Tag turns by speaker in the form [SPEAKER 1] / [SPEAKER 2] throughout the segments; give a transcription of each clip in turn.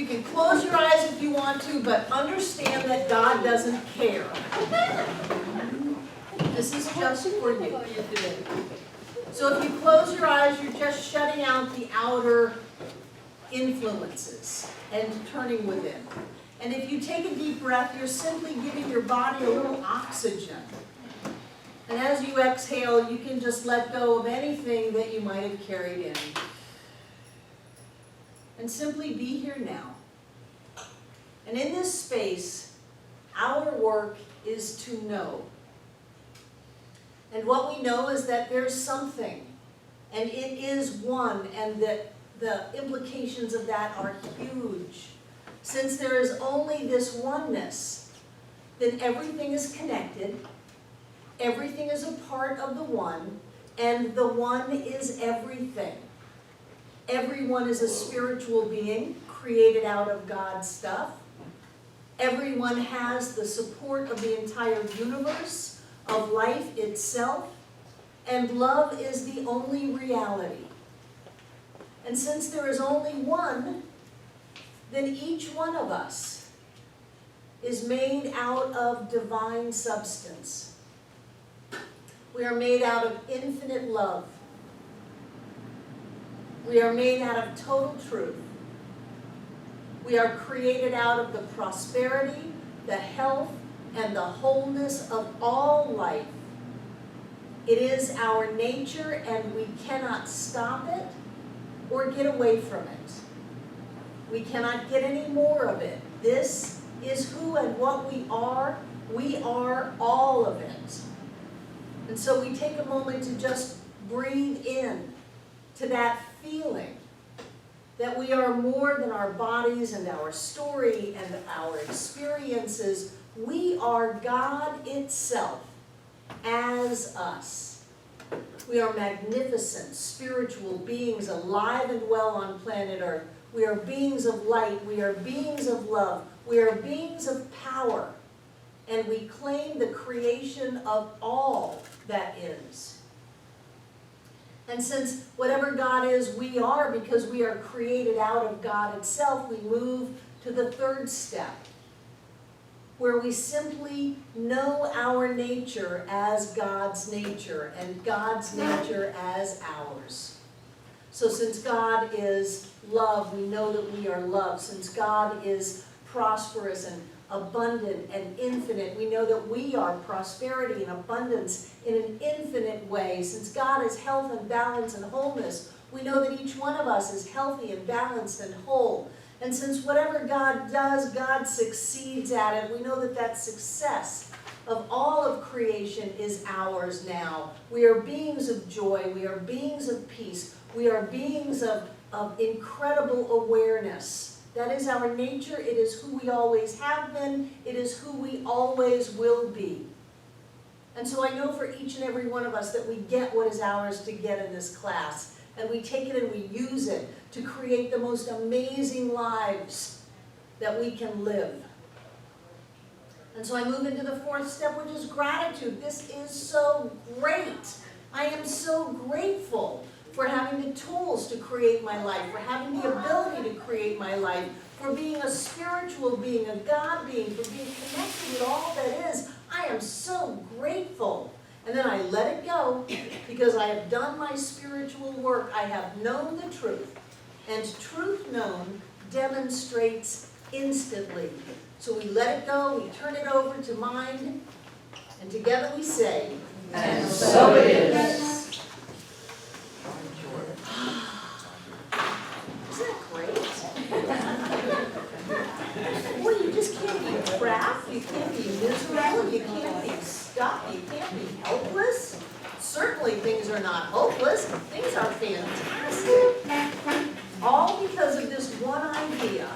[SPEAKER 1] You can close your eyes if you want to, but understand that God doesn't care. This is just for you. So if you close your eyes, you're just shutting out the outer influences and turning within. And if you take a deep breath, you're simply giving your body a little oxygen. And as you exhale, you can just let go of anything that you might have carried in. And simply be here now. And in this space, our work is to know. And what we know is that there's something, and it is one, and that the implications of that are huge. Since there is only this oneness, then everything is connected, everything is a part of the one, and the one is everything. Everyone is a spiritual being created out of God's stuff. Everyone has the support of the entire universe, of life itself, and love is the only reality. And since there is only one, then each one of us is made out of divine substance. We are made out of infinite love. We are made out of total truth. We are created out of the prosperity, the health, and the wholeness of all life. It is our nature, and we cannot stop it or get away from it. We cannot get any more of it. This is who and what we are. We are all of it. And so we take a moment to just breathe in to that feeling that we are more than our bodies and our story and our experiences. We are God itself as us. We are magnificent spiritual beings alive and well on planet Earth. We are beings of light. We are beings of love. We are beings of power. And we claim the creation of all that is. And since whatever God is, we are, because we are created out of God itself, we move to the third step, where we simply know our nature as God's nature and God's nature as ours. So since God is love, we know that we are love. Since God is prosperous and abundant and infinite, we know that we are prosperity and abundance in an infinite way. Since God is health and balance and wholeness, we know that each one of us is healthy and balanced and whole. And since whatever God does, God succeeds at it, we know that that success of all of creation is ours now. We are beings of joy. We are beings of peace. We are beings of incredible awareness. That is our nature. It is who we always have been. It is who we always will be. And so I know for each and every one of us that we get what is ours to get in this class. And we take it and we use it to create the most amazing lives that we can live. And so I move into the fourth step, which is gratitude. This is so great. I am so grateful for having the tools to create my life, for having the ability to create my life, for being a spiritual being, a God being, for being connected with all that is. I am so grateful. And then I let it go because I have done my spiritual work. I have known the truth. And truth known demonstrates instantly. So we let it go, we turn it over to mind, and together we say,
[SPEAKER 2] and so it is.
[SPEAKER 1] Isn't that great? Well, you just can't be trapped, you can't be miserable, you can't be stuck, you can't be helpless. Certainly things are not hopeless, things are fantastic. All because of this one idea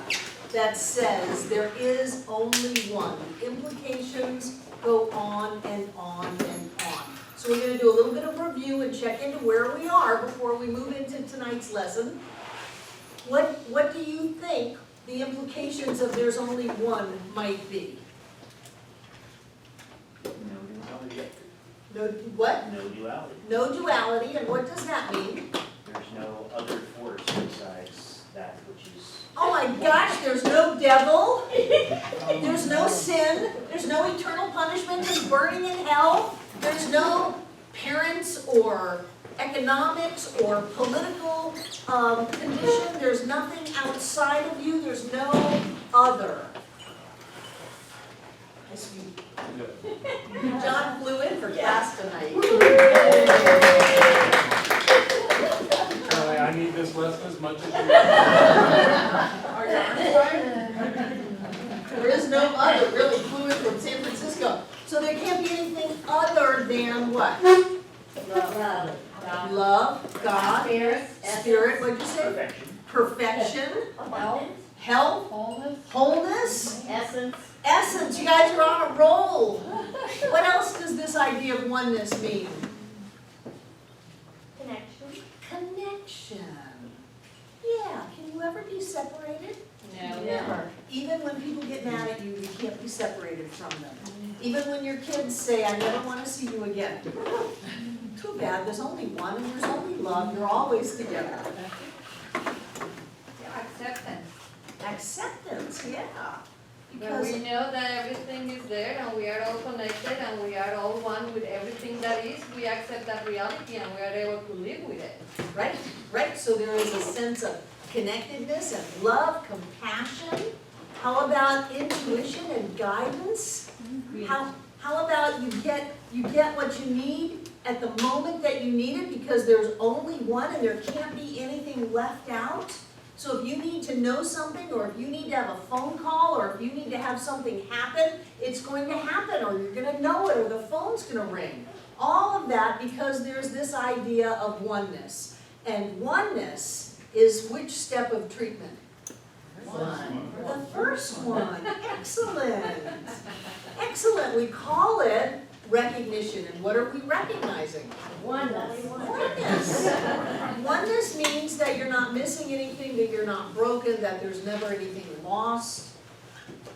[SPEAKER 1] that says there is only one. The implications go on and on and on. So we're going to do a little bit of review and check into where we are before we move into tonight's lesson. What do you think the implications of there's only one might be? No what?
[SPEAKER 3] No duality.
[SPEAKER 1] No duality, and what does that mean?
[SPEAKER 3] There's no other force besides
[SPEAKER 2] that which is.
[SPEAKER 1] Oh my gosh, there's no devil, there's no sin, there's no eternal punishment and burning in hell, there's no parents or economics or political condition, there's nothing outside of you, there's no other. John flew in for class tonight.
[SPEAKER 3] Charlie, I need this lesson as much as you.
[SPEAKER 1] Are you on fire? There is no other, really flew in from San Francisco. So there can't be anything other than what?
[SPEAKER 2] Love.
[SPEAKER 1] Love, God, Spirit, what'd you say?
[SPEAKER 2] Perfection.
[SPEAKER 1] Perfection,
[SPEAKER 2] Health.
[SPEAKER 1] health, wholeness,
[SPEAKER 2] Essence.
[SPEAKER 1] essence. You guys are on a roll. What else does this idea of oneness mean?
[SPEAKER 2] Connection.
[SPEAKER 1] Connection. Yeah, can you ever be separated?
[SPEAKER 2] No, never.
[SPEAKER 1] Even when people get mad at you, you can't be separated from them. Even when your kids say, I never want to see you again. Too bad, there's only one and there's only love, you're always together.
[SPEAKER 4] Acceptance.
[SPEAKER 1] Acceptance, yeah.
[SPEAKER 4] When
[SPEAKER 1] Because,
[SPEAKER 4] we know that everything is there and we are all connected and we are all one with everything that is, we accept that reality and we are able to live with it.
[SPEAKER 1] right, so there is a sense of connectedness and love, compassion. How about intuition and guidance? How about you get what you need at the moment that you need it because there's only one and there can't be anything left out? So if you need to know something, or if you need to have a phone call, or if you need to have something happen, it's going to happen, or you're gonna know it, or the phone's gonna ring. All of that because there's this idea of oneness. And oneness is which step of treatment?
[SPEAKER 2] One.
[SPEAKER 1] The first one. Excellent. Excellent. We call it recognition. And what are we recognizing?
[SPEAKER 2] Oneness.
[SPEAKER 1] Oneness. Oneness means that you're not missing anything, that you're not broken, that there's never anything lost,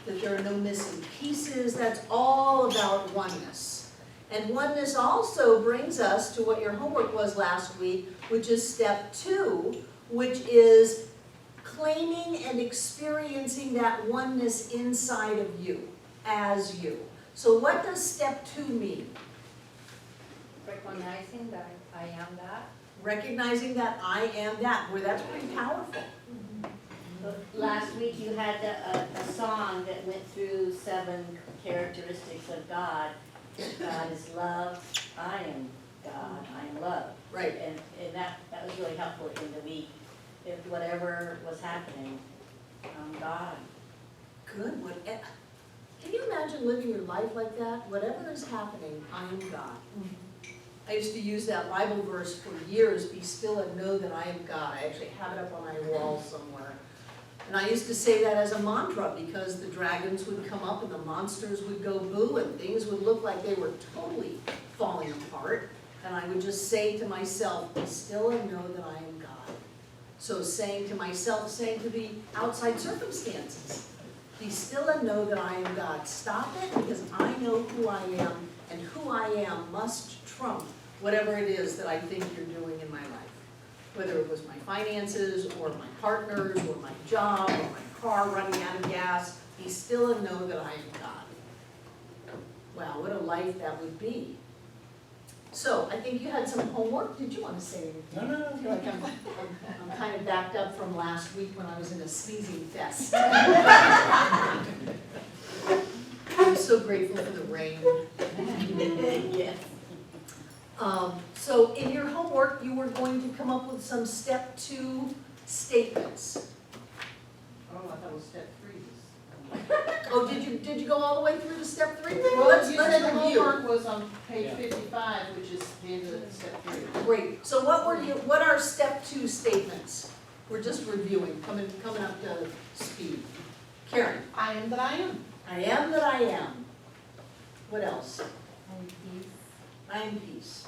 [SPEAKER 1] that there are no missing pieces. That's all about oneness. And oneness also brings us to what your homework was last week, which is step 2, which is claiming and experiencing that oneness inside of you, as you. So what does step 2 mean?
[SPEAKER 4] Recognizing that I am that.
[SPEAKER 1] Recognizing that I am that. Boy, that's pretty powerful.
[SPEAKER 2] Last week you had a song that went through 7 characteristics of God. God is love, I am God, I am love.
[SPEAKER 1] Right.
[SPEAKER 2] And that was really helpful in the week. If whatever was happening, God.
[SPEAKER 1] Good. Can you imagine living your life like that? Whatever is happening, I am God. I used to use that Bible verse for years, be still and know that I am God. I actually have it up on my wall somewhere. And I used to say that as a mantra because the dragons would come up and the monsters would go boo and things would look like they were totally falling apart. And I would just say to myself, be still and know that I am God. So saying to myself, saying to the outside circumstances, be still and know that I am God. Stop it because I know who I am, and who I am must trump whatever it is that I think you're doing in my life. Whether it was my finances, or my partners, or my job, or my car running out of gas, be still and know that I am God. Wow, what a life that would be. So, I think you had some homework. Did you want to say anything?
[SPEAKER 3] No.
[SPEAKER 1] I feel like I'm kind of backed up from last week when I was in a sneezing fest. I'm so grateful for the rain.
[SPEAKER 2] Yes.
[SPEAKER 1] So in your homework, you were going to come up with some step 2 statements.
[SPEAKER 5] Oh, I thought it was step 3.
[SPEAKER 1] Oh, did you go all the way through to step 3?
[SPEAKER 5] Well,
[SPEAKER 1] Let's
[SPEAKER 5] you said the
[SPEAKER 1] review.
[SPEAKER 5] homework was on page
[SPEAKER 3] Yeah.
[SPEAKER 5] 55, which is the end of step 3.
[SPEAKER 1] Great. So what are step 2 statements? We're just reviewing, coming up to speed. Karen,
[SPEAKER 5] I am that I am.
[SPEAKER 1] I am that I am. What else?
[SPEAKER 2] And peace.
[SPEAKER 1] I am peace.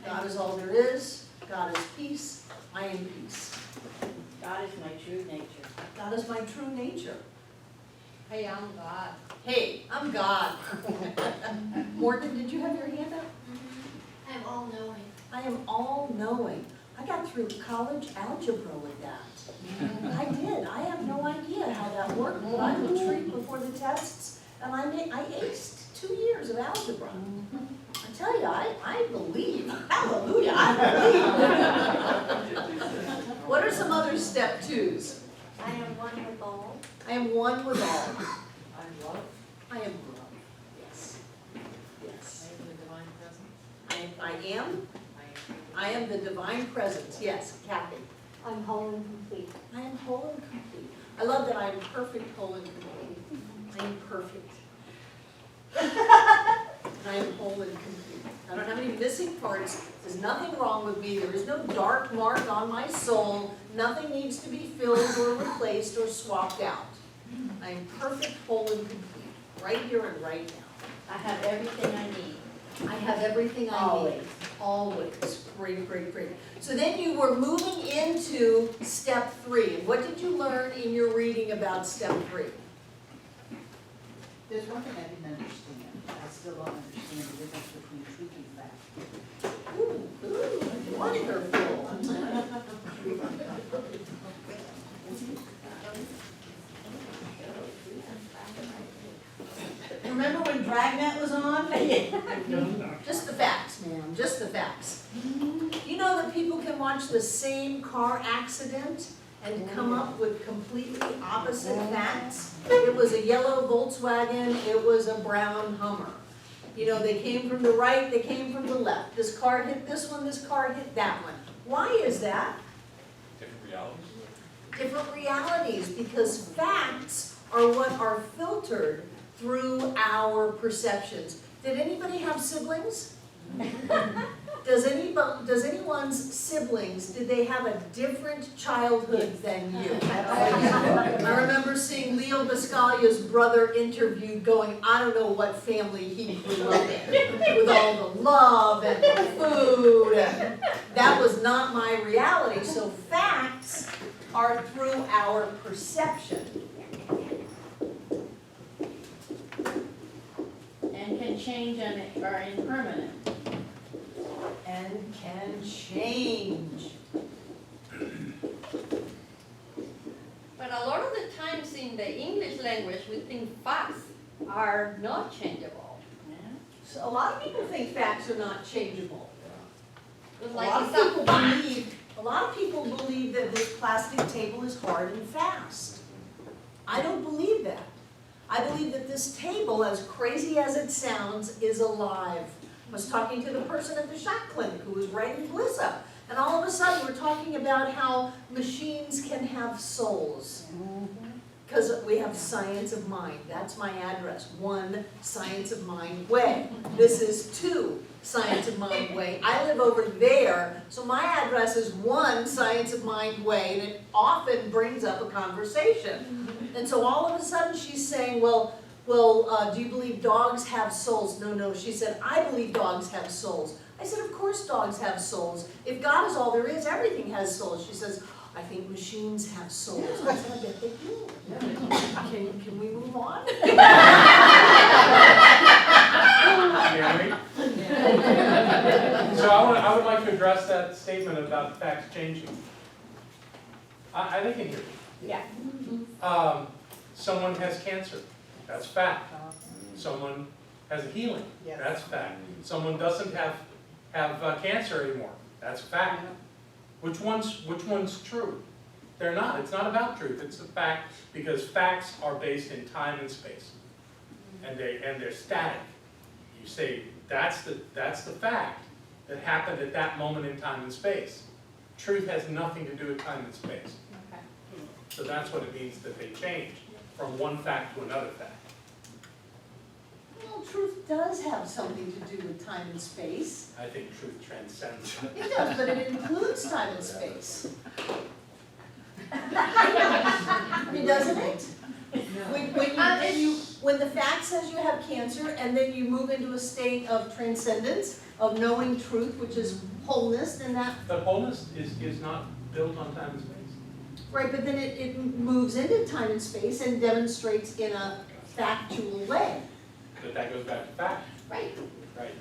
[SPEAKER 1] God is all there is. God is peace. I am peace.
[SPEAKER 2] God is my true nature.
[SPEAKER 1] God is my true nature.
[SPEAKER 4] I am God.
[SPEAKER 1] Hey, I'm God. Morgan, did you have your hand up?
[SPEAKER 6] I'm all knowing.
[SPEAKER 1] I am all knowing. I got through college algebra with that. I did. I have no idea how that worked, but I would treat before the tests, and I aced 2 years of algebra. I tell you, I believe. Hallelujah, I believe. What are some other step 2s?
[SPEAKER 2] I am one with all.
[SPEAKER 1] I am one with all.
[SPEAKER 5] I love,
[SPEAKER 1] I am love. Yes. Yes.
[SPEAKER 5] I am the divine presence.
[SPEAKER 1] I am the divine presence. Yes, Kathy.
[SPEAKER 2] I'm whole and complete.
[SPEAKER 1] I am whole and complete. I love that I am perfect, whole, and complete. I am perfect. I am whole and complete. I don't have any missing parts. There's nothing wrong with me. There is no dark mark on my soul. Nothing needs to be filled or replaced or swapped out. I am perfect, whole, and complete, right here and right now.
[SPEAKER 2] I have everything I need.
[SPEAKER 1] I have everything I need.
[SPEAKER 2] Always.
[SPEAKER 1] Always. Great, great, great. So then you were moving into step 3. And what did you learn in your reading about step 3?
[SPEAKER 5] There's one thing I didn't understand. I still don't understand the difference between truth and fact.
[SPEAKER 1] Ooh, wonderful.
[SPEAKER 5] Remember when Dragnet was on?
[SPEAKER 1] Just the facts, ma'am, just the facts. You know that people can watch the same car accident and come up with completely opposite facts? It was a yellow Volkswagen, it was a brown Hummer. You know, they came from the right, they came from the left. This car hit this one, this car hit that one. Why is that?
[SPEAKER 3] Different realities.
[SPEAKER 1] Different realities, because facts are what are filtered through our perceptions. Did anybody have siblings? Does anyone's siblings, did they have a different childhood than you? I remember seeing Leo Biscaglia's brother interviewed going, I don't know what family he grew up in, with all the love and the food. And that was not my reality. So facts are through our perception.
[SPEAKER 2] And can change and are impermanent.
[SPEAKER 1] And can change.
[SPEAKER 4] But a lot of the times in the English language, we think facts are not changeable.
[SPEAKER 1] So a lot of people think facts are not changeable.
[SPEAKER 4] It's
[SPEAKER 1] A
[SPEAKER 4] like
[SPEAKER 1] lot of
[SPEAKER 4] it's a
[SPEAKER 1] people
[SPEAKER 4] fact.
[SPEAKER 1] believe that this plastic table is hard and fast. I don't believe that. I believe that this table, as crazy as it sounds, is alive. I was talking to the person at the shot clinic who was writing Bliss up, and all of a sudden we're talking about how machines can have souls. Because we have Science of Mind. That's my address. 1 Science of Mind Way. This is 2 Science of Mind Way. I live over there, so my address is 1 Science of Mind Way, and it often brings up a conversation. And so all of a sudden she's saying, well, do you believe dogs have souls? No. She said, I believe dogs have souls. I said, of course dogs have souls. If God is all there is, everything has souls. She says, I think machines have souls. I said, I bet they do. Can we move on?
[SPEAKER 3] Gary? So I would like to address that statement about facts changing. I think it here.
[SPEAKER 1] Yeah.
[SPEAKER 3] Someone has cancer, that's fact. Someone has a healing,
[SPEAKER 5] Yes.
[SPEAKER 3] that's fact. Someone doesn't have cancer anymore, that's fact. Which one's true? They're not. It's not about truth. It's a fact, because facts are based in time and space, and they're static. You say that's the fact that happened at that moment in time and space. Truth has nothing to do with time and space. So that's what it means that they change from one fact to another fact.
[SPEAKER 1] Well, truth does have something to do with time and space.
[SPEAKER 3] I think truth transcends.
[SPEAKER 1] It does, but it includes time and space. Doesn't it? When the fact says you have cancer, and then you move into a state of transcendence, of knowing truth, which is wholeness, then that,
[SPEAKER 3] But wholeness is not built on time and space.
[SPEAKER 1] right, but then it moves into time and space and demonstrates in a factual way.
[SPEAKER 3] But that goes back to fact.
[SPEAKER 1] Right.
[SPEAKER 3] Right.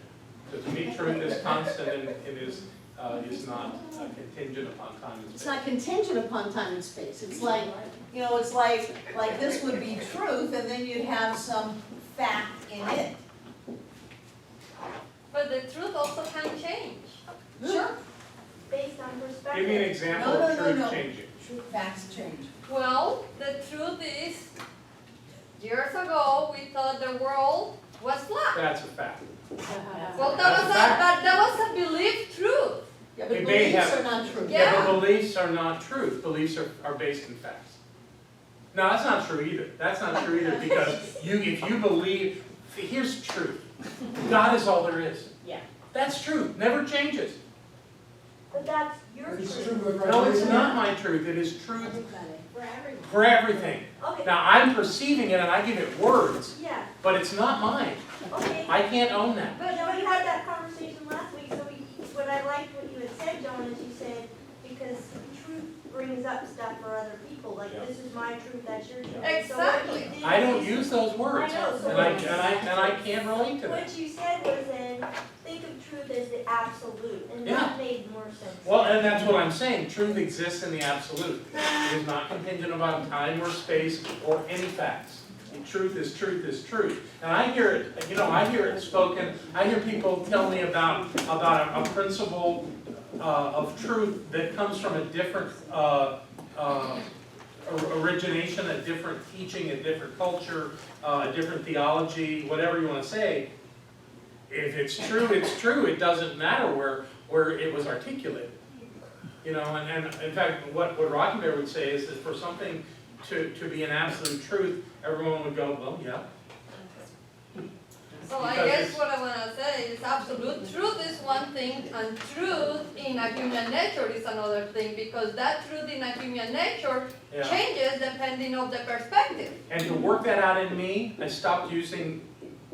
[SPEAKER 3] So to me, truth is constant and it is is not contingent upon time and
[SPEAKER 1] It's
[SPEAKER 3] space.
[SPEAKER 1] not contingent upon time and space. It's like, it's like this would be truth, and then you'd have some fact in it.
[SPEAKER 4] But the truth also can change.
[SPEAKER 1] Sure.
[SPEAKER 6] Based on perspective.
[SPEAKER 3] Give me an example
[SPEAKER 1] No,
[SPEAKER 3] of
[SPEAKER 1] no, no,
[SPEAKER 3] truth
[SPEAKER 1] no.
[SPEAKER 3] changing.
[SPEAKER 1] Facts change.
[SPEAKER 4] Well, the truth is, years ago, we thought the world was flat.
[SPEAKER 3] That's a fact.
[SPEAKER 4] Well,
[SPEAKER 3] That's a fact.
[SPEAKER 4] but that was a believed truth.
[SPEAKER 1] Yeah, but
[SPEAKER 3] It may
[SPEAKER 1] beliefs
[SPEAKER 3] have-
[SPEAKER 1] are not true.
[SPEAKER 4] Yeah.
[SPEAKER 3] But beliefs are not truth. Beliefs are based in facts. No, that's not true either. That's not true either because if you believe, here's truth. God is all there is.
[SPEAKER 2] Yeah.
[SPEAKER 3] That's truth. Never changes.
[SPEAKER 6] But that's your
[SPEAKER 7] It's
[SPEAKER 6] truth.
[SPEAKER 7] true, but
[SPEAKER 3] No, it's not my truth. It is truth
[SPEAKER 6] For everyone.
[SPEAKER 3] for everything.
[SPEAKER 6] Okay,
[SPEAKER 3] Now, I'm perceiving it and I give it words,
[SPEAKER 6] yeah,
[SPEAKER 3] but it's not mine.
[SPEAKER 6] okay.
[SPEAKER 3] I can't own that.
[SPEAKER 6] But no, we had that conversation last week, so what I liked what you had said, John, is you said, because truth brings up stuff for other people, like,
[SPEAKER 3] Yeah.
[SPEAKER 6] this is my truth, that's your truth.
[SPEAKER 3] Yeah.
[SPEAKER 6] So what you
[SPEAKER 4] Exactly.
[SPEAKER 6] did
[SPEAKER 3] I don't
[SPEAKER 6] is-
[SPEAKER 3] use those words.
[SPEAKER 6] I know, so
[SPEAKER 3] And I,
[SPEAKER 6] what you-
[SPEAKER 3] and I can't relate to that.
[SPEAKER 6] What you said was then, think of truth as the absolute, and
[SPEAKER 3] Yeah.
[SPEAKER 6] that made more sense.
[SPEAKER 3] Well, and that's what I'm saying. Truth exists in the absolute. It is not contingent upon time or space or any facts. Truth is truth is truth. And I hear it, I hear it spoken. I hear people tell me about a principle of truth that comes from a different origination, a different teaching, a different culture, a different theology, whatever you want to say. If it's true, it's true. It doesn't matter where it was articulated. And in fact, what Rockenberg would say is that for something to be an absolute truth, everyone would go, well, yeah.
[SPEAKER 4] So I
[SPEAKER 3] Because
[SPEAKER 4] guess
[SPEAKER 3] it's-
[SPEAKER 4] what I wanna say is absolute truth is one thing, and truth in a human nature is another thing, because that truth in a human nature
[SPEAKER 3] Yeah.
[SPEAKER 4] changes depending on the perspective.
[SPEAKER 3] And to work that out in me, I stopped using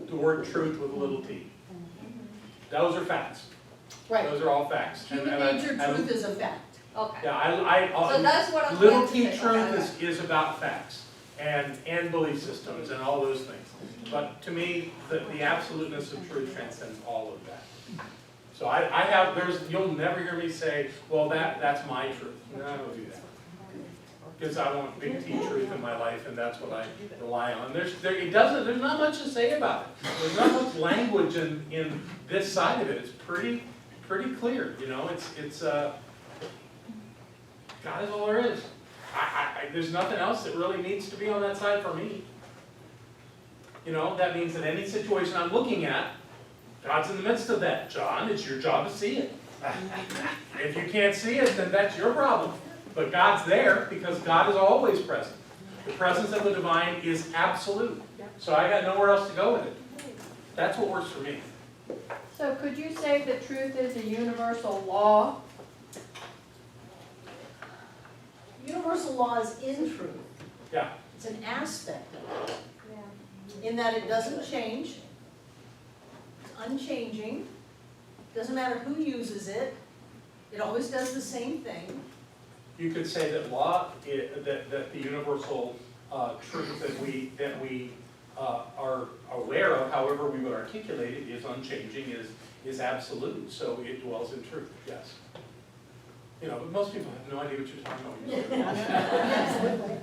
[SPEAKER 3] the word truth with a little t. Those are facts.
[SPEAKER 1] Right.
[SPEAKER 3] Those are all facts.
[SPEAKER 1] Human
[SPEAKER 3] And I-
[SPEAKER 1] nature, truth is a fact.
[SPEAKER 4] Okay.
[SPEAKER 3] Yeah,
[SPEAKER 4] So that's what I'm
[SPEAKER 3] little
[SPEAKER 4] trying to
[SPEAKER 3] t
[SPEAKER 4] say.
[SPEAKER 3] truth
[SPEAKER 4] Okay.
[SPEAKER 3] is about facts and belief systems and all those things. But to me, the absoluteness of truth transcends all of that. So you'll never hear me say, well, that's my truth. No, I don't do that. Because I want big T truth in my life, and that's what I rely on. There's not much to say about it. There's not much language in this side of it. It's pretty clear, it's God is all there is. There's nothing else that really needs to be on that side for me. That means that any situation I'm looking at, God's in the midst of that. John, it's your job to see it. If you can't see it, then that's your problem. But God's there because God is always present. The presence of the divine is absolute. So I got nowhere else to go with it. That's what works for me.
[SPEAKER 8] So could you say that truth is a universal law?
[SPEAKER 1] Universal law is in truth.
[SPEAKER 3] Yeah.
[SPEAKER 1] It's an aspect of it,
[SPEAKER 6] Yeah.
[SPEAKER 1] in that it doesn't change. It's unchanging. Doesn't matter who uses it. It always does the same thing.
[SPEAKER 3] You could say that that the universal truth that we are aware of, however we would articulate it, is unchanging, is absolute. So it dwells in truth. Yes. But most people have no idea what you're talking about.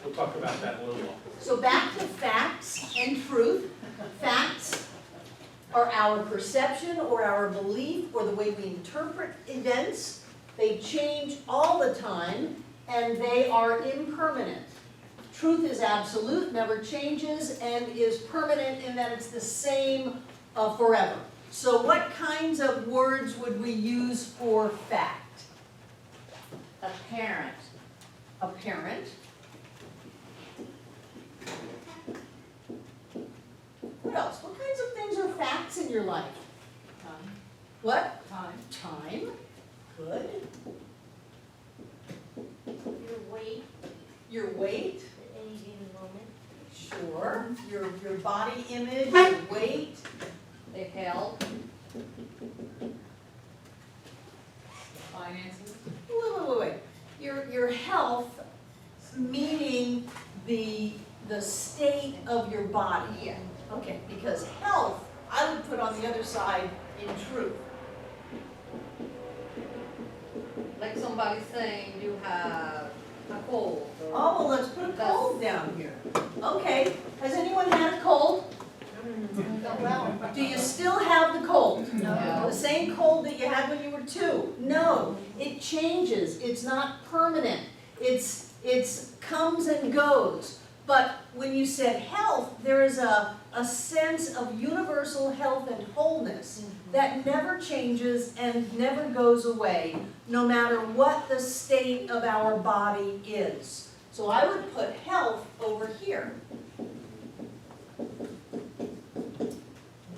[SPEAKER 3] We'll talk about that in a little while.
[SPEAKER 1] So back to facts and truth. Facts are our perception or our belief or the way we interpret events. They change all the time and they are impermanent. Truth is absolute, never changes, and is permanent in that it's the same forever. So what kinds of words would we use for fact?
[SPEAKER 2] Apparent.
[SPEAKER 1] Apparent. What else? What kinds of things are facts in your life?
[SPEAKER 5] Time,
[SPEAKER 1] What?
[SPEAKER 5] time.
[SPEAKER 1] Time. Good.
[SPEAKER 6] Your weight
[SPEAKER 1] Your weight.
[SPEAKER 6] at any given moment.
[SPEAKER 1] Sure. Your body image, your weight.
[SPEAKER 4] The health.
[SPEAKER 5] Finances.
[SPEAKER 1] Wait. Your health, meaning the state of your body.
[SPEAKER 4] Yeah.
[SPEAKER 1] Okay, because health, I would put on the other side in truth.
[SPEAKER 4] like somebody saying you have a cold or.
[SPEAKER 1] Oh, well, let's put a cold down here. Okay, has anyone had a cold? Do you still have the cold?
[SPEAKER 4] No.
[SPEAKER 1] The same cold that you had when you were 2? No, it changes, it's not permanent. It's comes and goes. But when you said health, there is a sense of universal health and wholeness that never changes and never goes away, no matter what the state of our body is. So I would put health over here.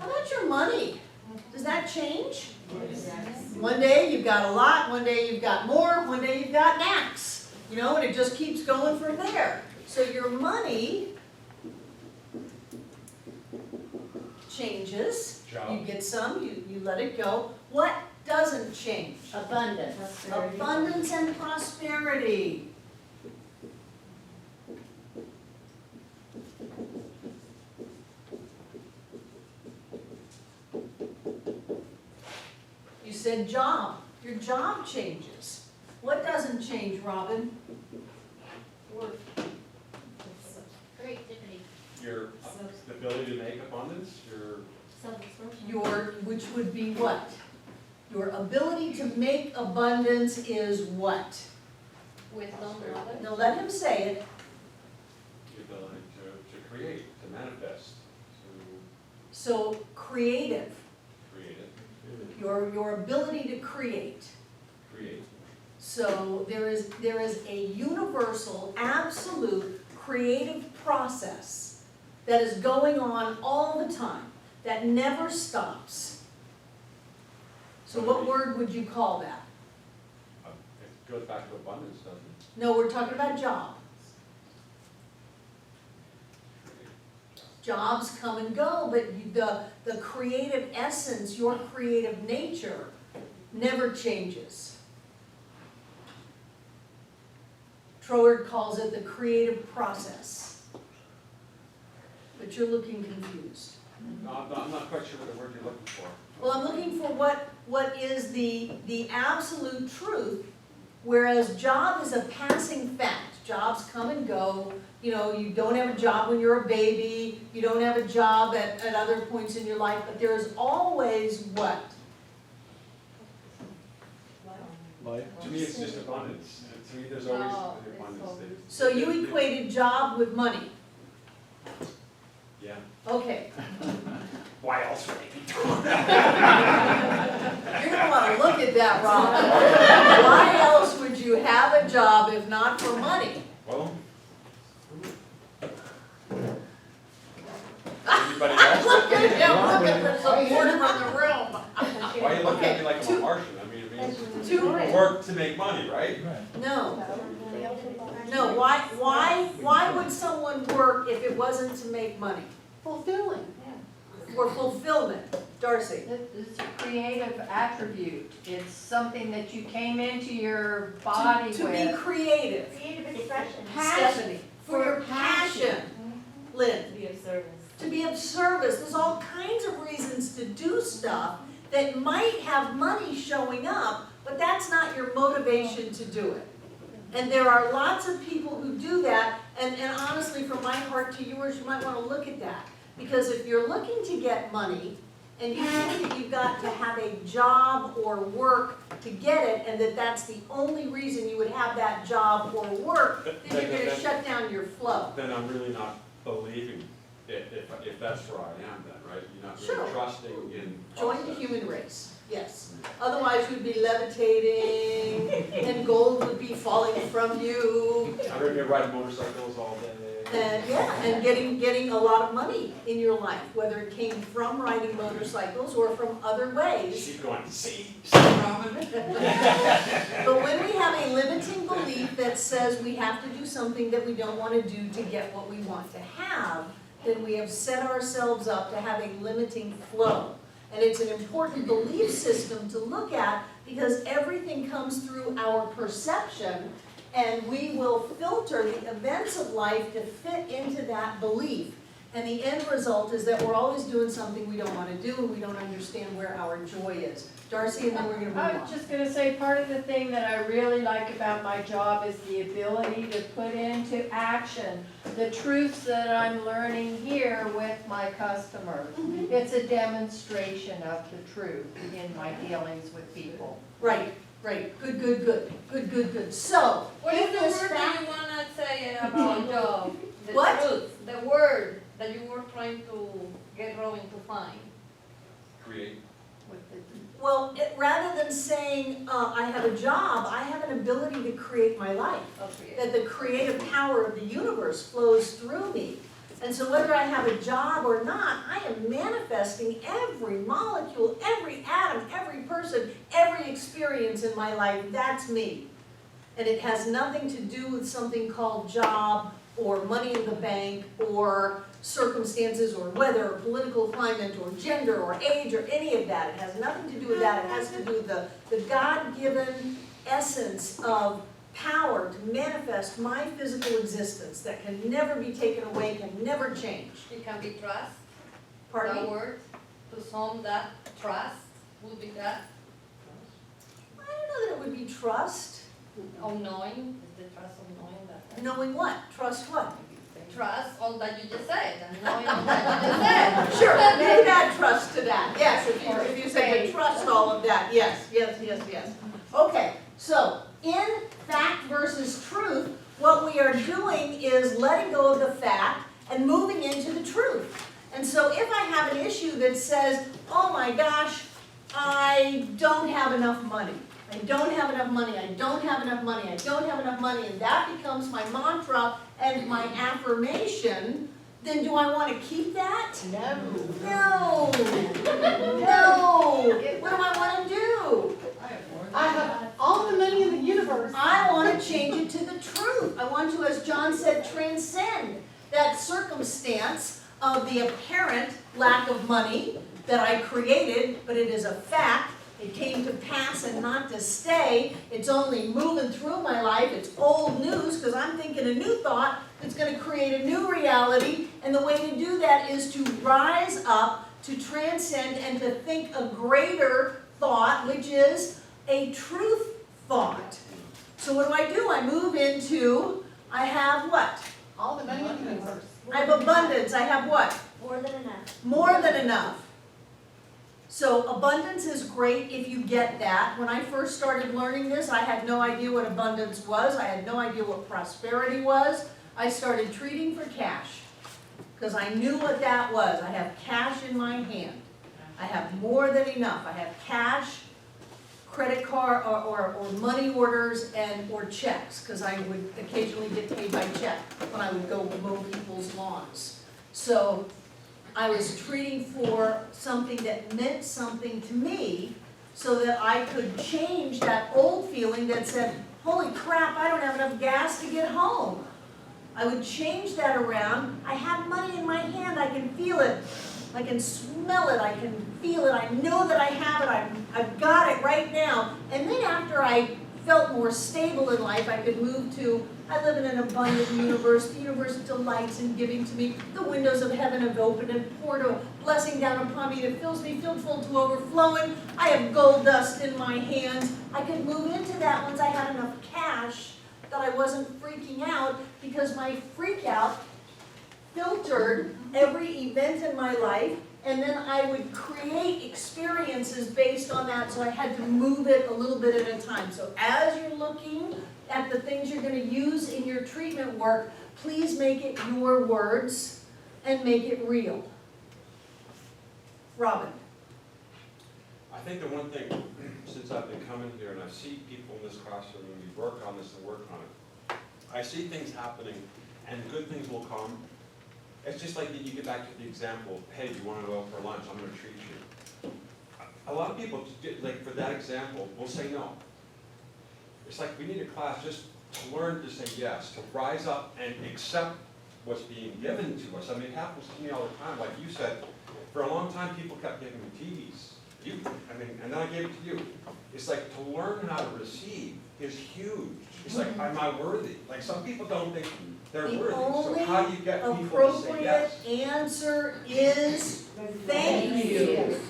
[SPEAKER 1] How about your money? Does that change? One day you've got a lot, one day you've got more, one day you've got max. You know, and it just keeps going from there. So your money changes.
[SPEAKER 3] Job.
[SPEAKER 1] You get some, you let it go. What doesn't change?
[SPEAKER 2] Abundance.
[SPEAKER 1] Abundance and prosperity. You said job. Your job changes. What doesn't change, Robin?
[SPEAKER 6] Work. Creativity.
[SPEAKER 7] Your ability to make abundance, your
[SPEAKER 6] Self-expression.
[SPEAKER 1] Which would be what? Your ability to make abundance is what?
[SPEAKER 4] Wisdom, knowledge.
[SPEAKER 1] Now let him say it.
[SPEAKER 7] ability to create, to manifest, to
[SPEAKER 1] So creative,
[SPEAKER 7] create it,
[SPEAKER 1] your ability to create.
[SPEAKER 7] create.
[SPEAKER 1] So there is a universal, absolute creative process that is going on all the time, that never stops. So what word would you call that?
[SPEAKER 7] It goes back to abundance, doesn't it?
[SPEAKER 1] No, we're talking about job. Jobs come and go, but the creative essence, your creative nature, never changes. Troward calls it the creative process. But you're looking confused.
[SPEAKER 7] No, I'm not quite sure what the word you're looking for.
[SPEAKER 1] Well, I'm looking for what is the absolute truth, whereas job is a passing fact. Jobs come and go. You know, you don't have a job when you're a baby, you don't have a job at other points in your life, but there is always what?
[SPEAKER 7] To me, it's just abundance. To me, there's always
[SPEAKER 4] No,
[SPEAKER 7] the
[SPEAKER 4] it's
[SPEAKER 7] abundance.
[SPEAKER 4] always-
[SPEAKER 1] So you equated job with money.
[SPEAKER 7] Yeah.
[SPEAKER 1] Okay.
[SPEAKER 7] Why else would it be true?
[SPEAKER 1] You're gonna wanna look at that, Robin. Why else would you have a job if not for money?
[SPEAKER 7] Well. Anybody else?
[SPEAKER 1] Look at him, looking for support from the room.
[SPEAKER 7] Why are you looking at me like I'm
[SPEAKER 1] Okay,
[SPEAKER 7] a Martian? I mean,
[SPEAKER 1] two-
[SPEAKER 7] work to make money, right?
[SPEAKER 1] No, no, why would someone work if it wasn't to make money?
[SPEAKER 8] Fulfilling.
[SPEAKER 1] For fulfillment, Darcy?
[SPEAKER 8] It's a creative attribute. It's something that you came into your body
[SPEAKER 1] To be
[SPEAKER 8] with.
[SPEAKER 1] creative,
[SPEAKER 6] Creative expression.
[SPEAKER 1] Stephanie, for your passion, Lynn.
[SPEAKER 6] Be of service.
[SPEAKER 1] To be of service, there's all kinds of reasons to do stuff that might have money showing up, but that's not your motivation to do it. And there are lots of people who do that, and honestly, from my heart to yours, you might want to look at that. Because if you're looking to get money, and you think that you've got to have a job or work to get it, and that's the only reason you would have that job or work, then you're gonna shut down your flow.
[SPEAKER 7] Then I'm really not believing if that's where I am then, right? You're not
[SPEAKER 1] Sure.
[SPEAKER 7] really trusting in
[SPEAKER 1] Join the
[SPEAKER 7] process.
[SPEAKER 1] human race, yes. Otherwise, you'd be levitating, and gold would be falling from you.
[SPEAKER 7] I'm gonna be riding motorcycles all day.
[SPEAKER 1] And yeah, and getting a lot of money in your life, whether it came from riding motorcycles or from other ways.
[SPEAKER 7] She's going, see, Robin?
[SPEAKER 1] But when we have a limiting belief that says we have to do something that we don't want to do to get what we want to have, then we have set ourselves up to have a limiting flow. And it's an important belief system to look at because everything comes through our perception, and we will filter the events of life to fit into that belief. And the end result is that we're always doing something we don't want to do and we don't understand where our joy is. Darcy, and then we're gonna move
[SPEAKER 8] I
[SPEAKER 1] on.
[SPEAKER 8] was just gonna say, part of the thing that I really like about my job is the ability to put into action the truths that I'm learning here with my customers. It's a demonstration of the truth in my dealings with people.
[SPEAKER 1] Right, right, good. So,
[SPEAKER 4] What is
[SPEAKER 1] in
[SPEAKER 4] the
[SPEAKER 1] this
[SPEAKER 4] word
[SPEAKER 1] fact,
[SPEAKER 4] that you wanna say about job? The
[SPEAKER 1] What?
[SPEAKER 4] truth, the word that you were trying to get Robin to find.
[SPEAKER 7] Create.
[SPEAKER 8] With the,
[SPEAKER 1] well, rather than saying, I have a job, I have an ability to create my life.
[SPEAKER 4] Okay.
[SPEAKER 1] That the creative power of the universe flows through me. And so whether I have a job or not, I am manifesting every molecule, every atom, every person, every experience in my life. That's me. And it has nothing to do with something called job or money in the bank or circumstances or weather or political climate or gender or age or any of that. It has nothing to do with that. It has to do with the God-given essence of power to manifest my physical existence that can never be taken away, can never change.
[SPEAKER 4] It can be trust,
[SPEAKER 1] Pardon
[SPEAKER 4] that
[SPEAKER 1] me?
[SPEAKER 4] word, to sum that, trust would be that,
[SPEAKER 1] I don't know that it would be trust.
[SPEAKER 4] of knowing, is the trust of knowing that.
[SPEAKER 1] Knowing what? Trust what?
[SPEAKER 4] Trust all that you just said, and knowing all that you just said.
[SPEAKER 1] Sure, maybe add trust to that, yes, if you say to trust all of that, yes. Okay, so in fact versus truth, what we are doing is letting go of the fact and moving into the truth. And so if I have an issue that says, oh my gosh, I don't have enough money, I don't have enough money, I don't have enough money, I don't have enough money, and that becomes my mantra and my affirmation, then do I want to keep that?
[SPEAKER 8] no.
[SPEAKER 1] No. No. What do I want to do?
[SPEAKER 9] I have all the money in the universe.
[SPEAKER 1] I want to change it to the truth. I want to, as John said, transcend that circumstance of the apparent lack of money that I created, but it is a fact. It came to pass and not to stay. It's only moving through my life. It's old news because I'm thinking a new thought that's going to create a new reality. And the way to do that is to rise up, to transcend, and to think a greater thought, which is a truth thought. So what do? I move into, I have what?
[SPEAKER 9] All the money in the universe.
[SPEAKER 1] I have abundance. I have what?
[SPEAKER 6] More than enough.
[SPEAKER 1] More than enough. So abundance is great if you get that. When I first started learning this, I had no idea what abundance was. I had no idea what prosperity was. I started treating for cash because I knew what that was. I have cash in my hand. I have more than enough. I have cash, credit card, or money orders or checks, because I would occasionally get paid by check when I would go mow people's lawns. So I was treating for something that meant something to me so that I could change that old feeling that said, holy crap, I don't have enough gas to get home. I would change that around. I have money in my hand, I can feel it. I can smell it, I can feel it, I know that I have it, I've got it right now. And then after I felt more stable in life, I could move to, I live in an abundant universe. The universe delights in giving to me. The windows of heaven have opened and poured a blessing down upon me that fills me filled full to overflowing. I have gold dust in my hands. I could move into that once I had enough cash that I wasn't freaking out, because my freak out filtered every event in my life, and then I would create experiences based on that, so I had to move it a little bit at a time. So as you're looking at the things you're going to use in your treatment work, please make it your words and make it real. Robin.
[SPEAKER 7] I think the one thing, since I've been coming here and I see people in this classroom and we work on this and work on it, I see things happening and good things will come. It's just like you get back to the example, hey, do you want to go out for lunch? I'm going to treat you. A lot of people, like for that example, will say no. It's like we need a class just to learn to say yes, to rise up and accept what's being given to us. I mean, it happens to me all the time. Like you said, for a long time, people kept giving me TVs. and then I gave it to you. It's like to learn how to receive is huge. It's like, am I worthy? Like some people don't think they're
[SPEAKER 1] The
[SPEAKER 7] worthy, so
[SPEAKER 1] only
[SPEAKER 7] how do you get people to say
[SPEAKER 1] appropriate
[SPEAKER 7] yes?
[SPEAKER 1] answer is thank you.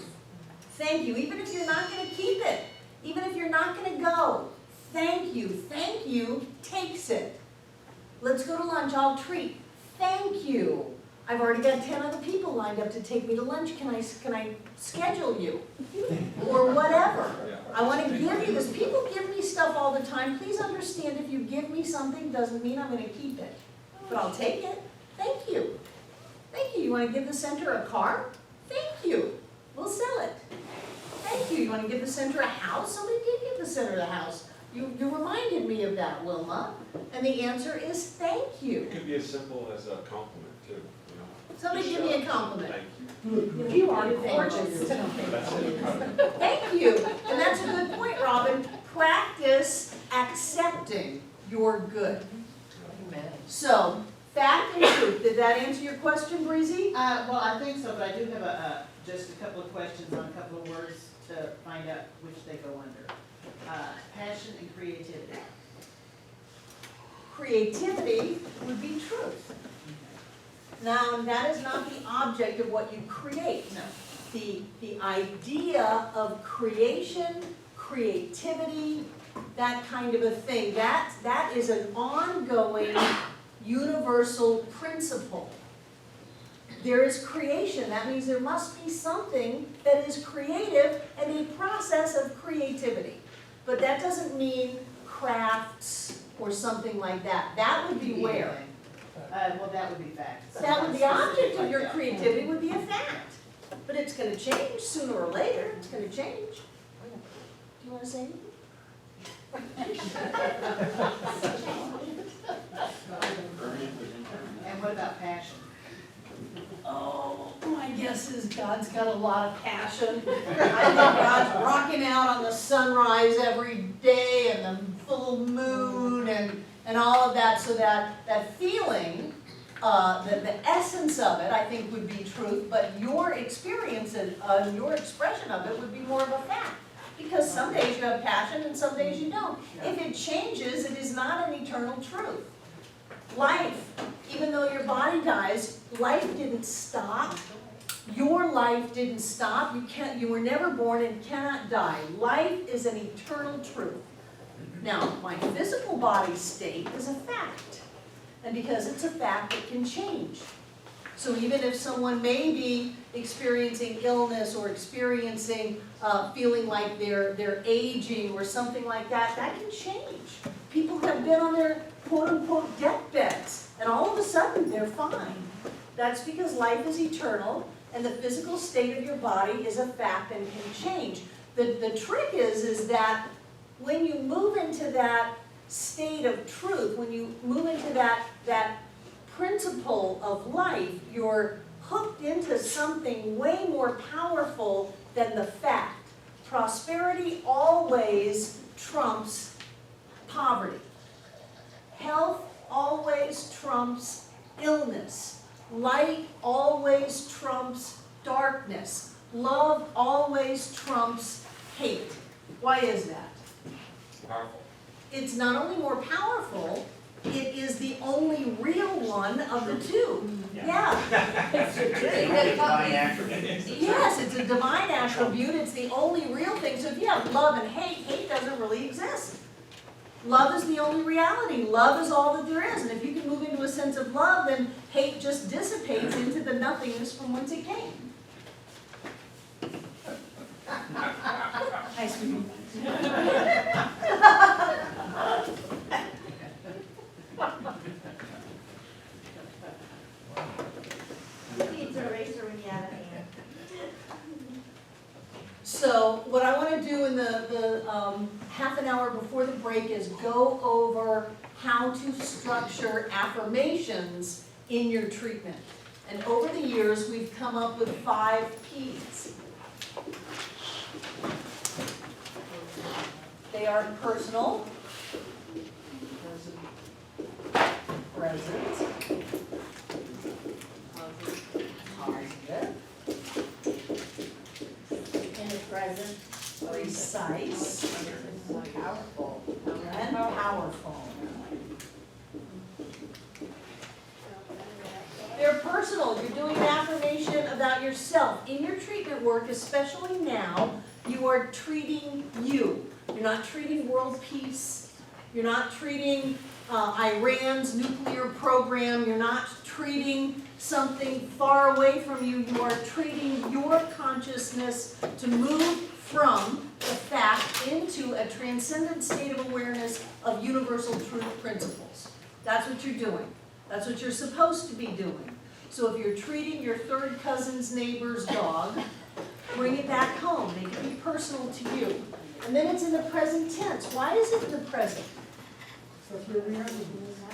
[SPEAKER 1] Thank you, even if you're not gonna keep it, even if you're not gonna go, thank you takes it. Let's go to lunch, I'll treat, thank you. I've already got 10 other people lined up to take me to lunch, can I schedule you? Or whatever.
[SPEAKER 7] Yeah.
[SPEAKER 1] I wanna give you this, people give me stuff all the time, please understand if you give me something, doesn't mean I'm gonna keep it. But I'll take it, thank you. Thank you, you wanna give the center a car? Thank you, we'll sell it. Thank you, you wanna give the center a house? Somebody did give the center a house. You reminded me of that, Wilma. And the answer is thank you.
[SPEAKER 7] It could be as simple as a compliment too, you know.
[SPEAKER 1] Somebody
[SPEAKER 7] Just
[SPEAKER 1] give me a
[SPEAKER 7] shout,
[SPEAKER 1] compliment.
[SPEAKER 7] Thank
[SPEAKER 9] You are
[SPEAKER 1] Thank you.
[SPEAKER 9] gorgeous.
[SPEAKER 7] you. That's it.
[SPEAKER 1] Thank you, and that's a good point, Robin. Practice accepting your good. So, fact and truth, did that answer your question, Breezy?
[SPEAKER 5] Well, I think so, but I do have just a couple of questions on a couple of words to find out which they go under. Passion and creativity.
[SPEAKER 1] Creativity would be truth. Now, that is not the object of what you create.
[SPEAKER 5] No.
[SPEAKER 1] The idea of creation, creativity, that kind of a thing, that is an ongoing universal principle. There is creation, that means there must be something that is creative and a process of creativity. But that doesn't mean crafts or something like that. That would be where?
[SPEAKER 5] Well, that would be fact.
[SPEAKER 1] That would, the object of your
[SPEAKER 5] Like that.
[SPEAKER 1] creativity would be a fact. But it's gonna change sooner or later, it's gonna change. Do you wanna say anything?
[SPEAKER 5] And what about passion?
[SPEAKER 1] Oh, my guess is God's got a lot of passion. I think God's rocking out on the sunrise every day and the full moon and all of that, so that feeling, the essence of it, I think would be truth, but your experience and your expression of it would be more of a fact. Because some days you have passion and some days you don't. If it changes, it is not an eternal truth. Life, even though your body dies, life didn't stop. Your life didn't stop. You were never born and cannot die. Life is an eternal truth. Now, my physical body state is a fact. And because it's a fact, it can change. So even if someone may be experiencing illness or experiencing feeling like they're aging or something like that, that can change. People have been on their quote-unquote deathbeds, and all of a sudden they're fine. That's because life is eternal, and the physical state of your body is a fact and can change. The trick is that when you move into that state of truth, when you move into that principle of life, you're hooked into something way more powerful than the fact. Prosperity always trumps poverty. Health always trumps illness. Light always trumps darkness. Love always trumps hate. Why is that?
[SPEAKER 7] Powerful.
[SPEAKER 1] It's not only more powerful, it is the only real one of the two. Yeah.
[SPEAKER 2] It's a truth.
[SPEAKER 1] Yes, it's a divine attribute, it's the only real thing. So if you have love and hate, hate doesn't really exist. Love is the only reality. Love is all that there is. And if you can move into a sense of love, then hate just dissipates into the nothingness from whence it came. Hi, sweetie.
[SPEAKER 6] It's a racer when you have a hand.
[SPEAKER 1] So what I want to do in the half an hour before the break is go over how to structure affirmations in your treatment. And over the years, we've come up with 5 P's. They are personal, present, positive, in the present, precise,
[SPEAKER 8] Powerful.
[SPEAKER 1] and powerful. They're personal. You're doing an affirmation about yourself. In your treatment work, especially now, you are treating you. You're not treating world peace. You're not treating Iran's nuclear program. You're not treating something far away from you. You are treating your consciousness to move from the fact into a transcendent state of awareness of universal truth principles. That's what you're doing. That's what you're supposed to be doing. So if you're treating your third cousin's neighbor's dog, bring it back home. Make it be personal to you. And then it's in the present tense. Why is it in the present?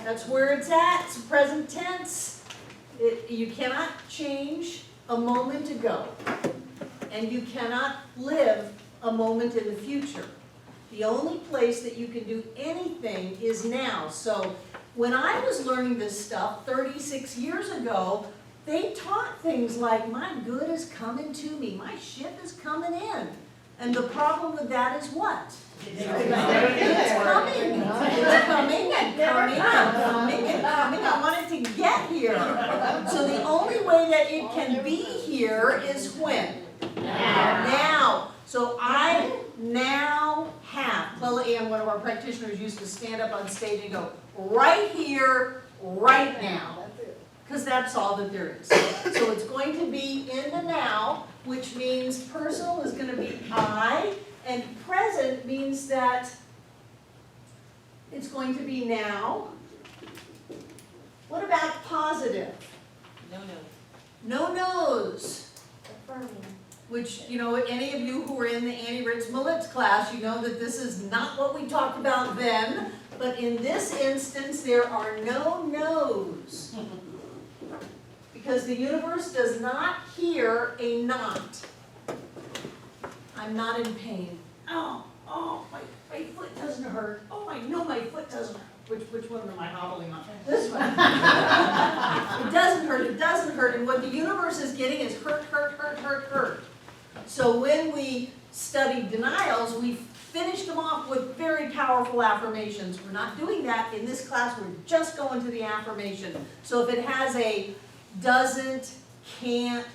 [SPEAKER 1] That's where it's at. It's present tense. You cannot change a moment ago. And you cannot live a moment in the future. The only place that you can do anything is now. So when I was learning this stuff 36 years ago, they taught things like, my good is coming to me, my ship is coming in. And the problem with that is what? It's coming. It's coming and coming and coming and coming and coming. I want it to get here. So the only way that it can be here is when? Now. So I now have, Clella Ann, one of our practitioners, used to stand up on stage and go, right here, right now. Because that's all that there is. So it's going to be in the now, which means personal is going to be I, and present means that it's going to be now. What about positive? No no's.
[SPEAKER 6] Affirming.
[SPEAKER 1] Which, you know, any of you who were in the Annie Ritz Malitz class, you know that this is not what we talked about then. But in this instance, there are no no's. Because the universe does not hear a not. I'm not in pain. Oh, my foot doesn't hurt. Oh, I know my foot doesn't hurt. Which one am I hobbling on? This one. It doesn't hurt. And what the universe is getting is hurt, hurt, hurt, hurt, hurt. So when we study denials, we finished them off with very powerful affirmations. We're not doing that in this class. We're just going to the affirmation. So if it has a doesn't, can't,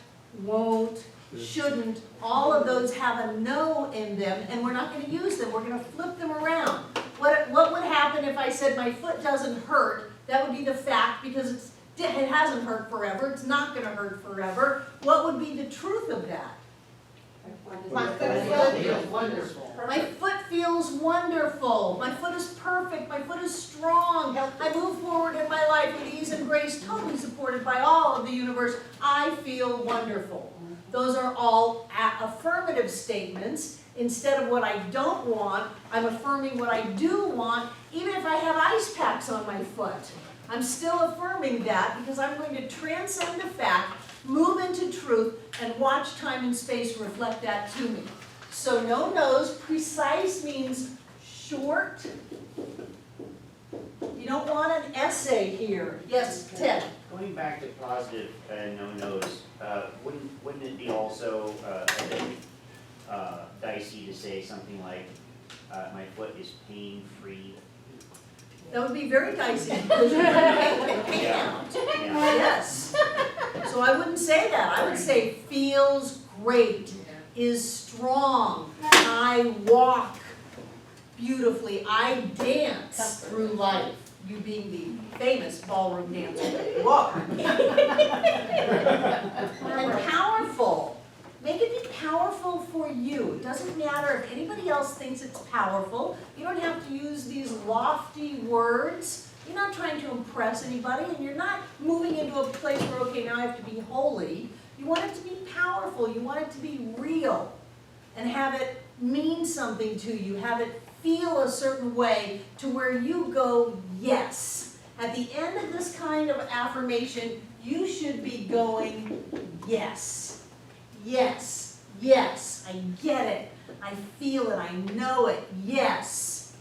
[SPEAKER 1] won't, shouldn't, all of those have a no in them, and we're not going to use them. We're going to flip them around. What would happen if I said my foot doesn't hurt? That would be the fact, because it hasn't hurt forever. It's not going to hurt forever. What would be the truth of that?
[SPEAKER 9] My foot feels
[SPEAKER 5] wonderful.
[SPEAKER 1] My foot feels wonderful. My foot is perfect. My foot is strong. I move forward in my life with ease and grace, totally supported by all of the universe. I feel wonderful. Those are all affirmative statements. Instead of what I don't want, I'm affirming what I do want, even if I have ice packs on my foot. I'm still affirming that because I'm going to transcend the fact, move into truth, and watch time and space reflect that to me. So no no's. Precise means short. You don't want an essay here. Yes, Ted?
[SPEAKER 10] Going back to positive no-nos, wouldn't it be also a bit dicey to say something like, my foot is pain-free?
[SPEAKER 1] That would be very dicey because you're going to make the pain out.
[SPEAKER 10] Yeah.
[SPEAKER 1] Yes. So I wouldn't say that. I would say feels great, is strong. I walk beautifully. I dance through life. You being the famous ballroom dancer that you are. And powerful. Make it be powerful for you. It doesn't matter if anybody else thinks it's powerful. You don't have to use these lofty words. You're not trying to impress anybody, and you're not moving into a place where, okay, now I have to be holy. You want it to be powerful. You want it to be real and have it mean something to you. Have it feel a certain way to where you go, yes. At the end of this kind of affirmation, you should be going, yes. Yes, yes, I get it, I feel it, I know it, yes,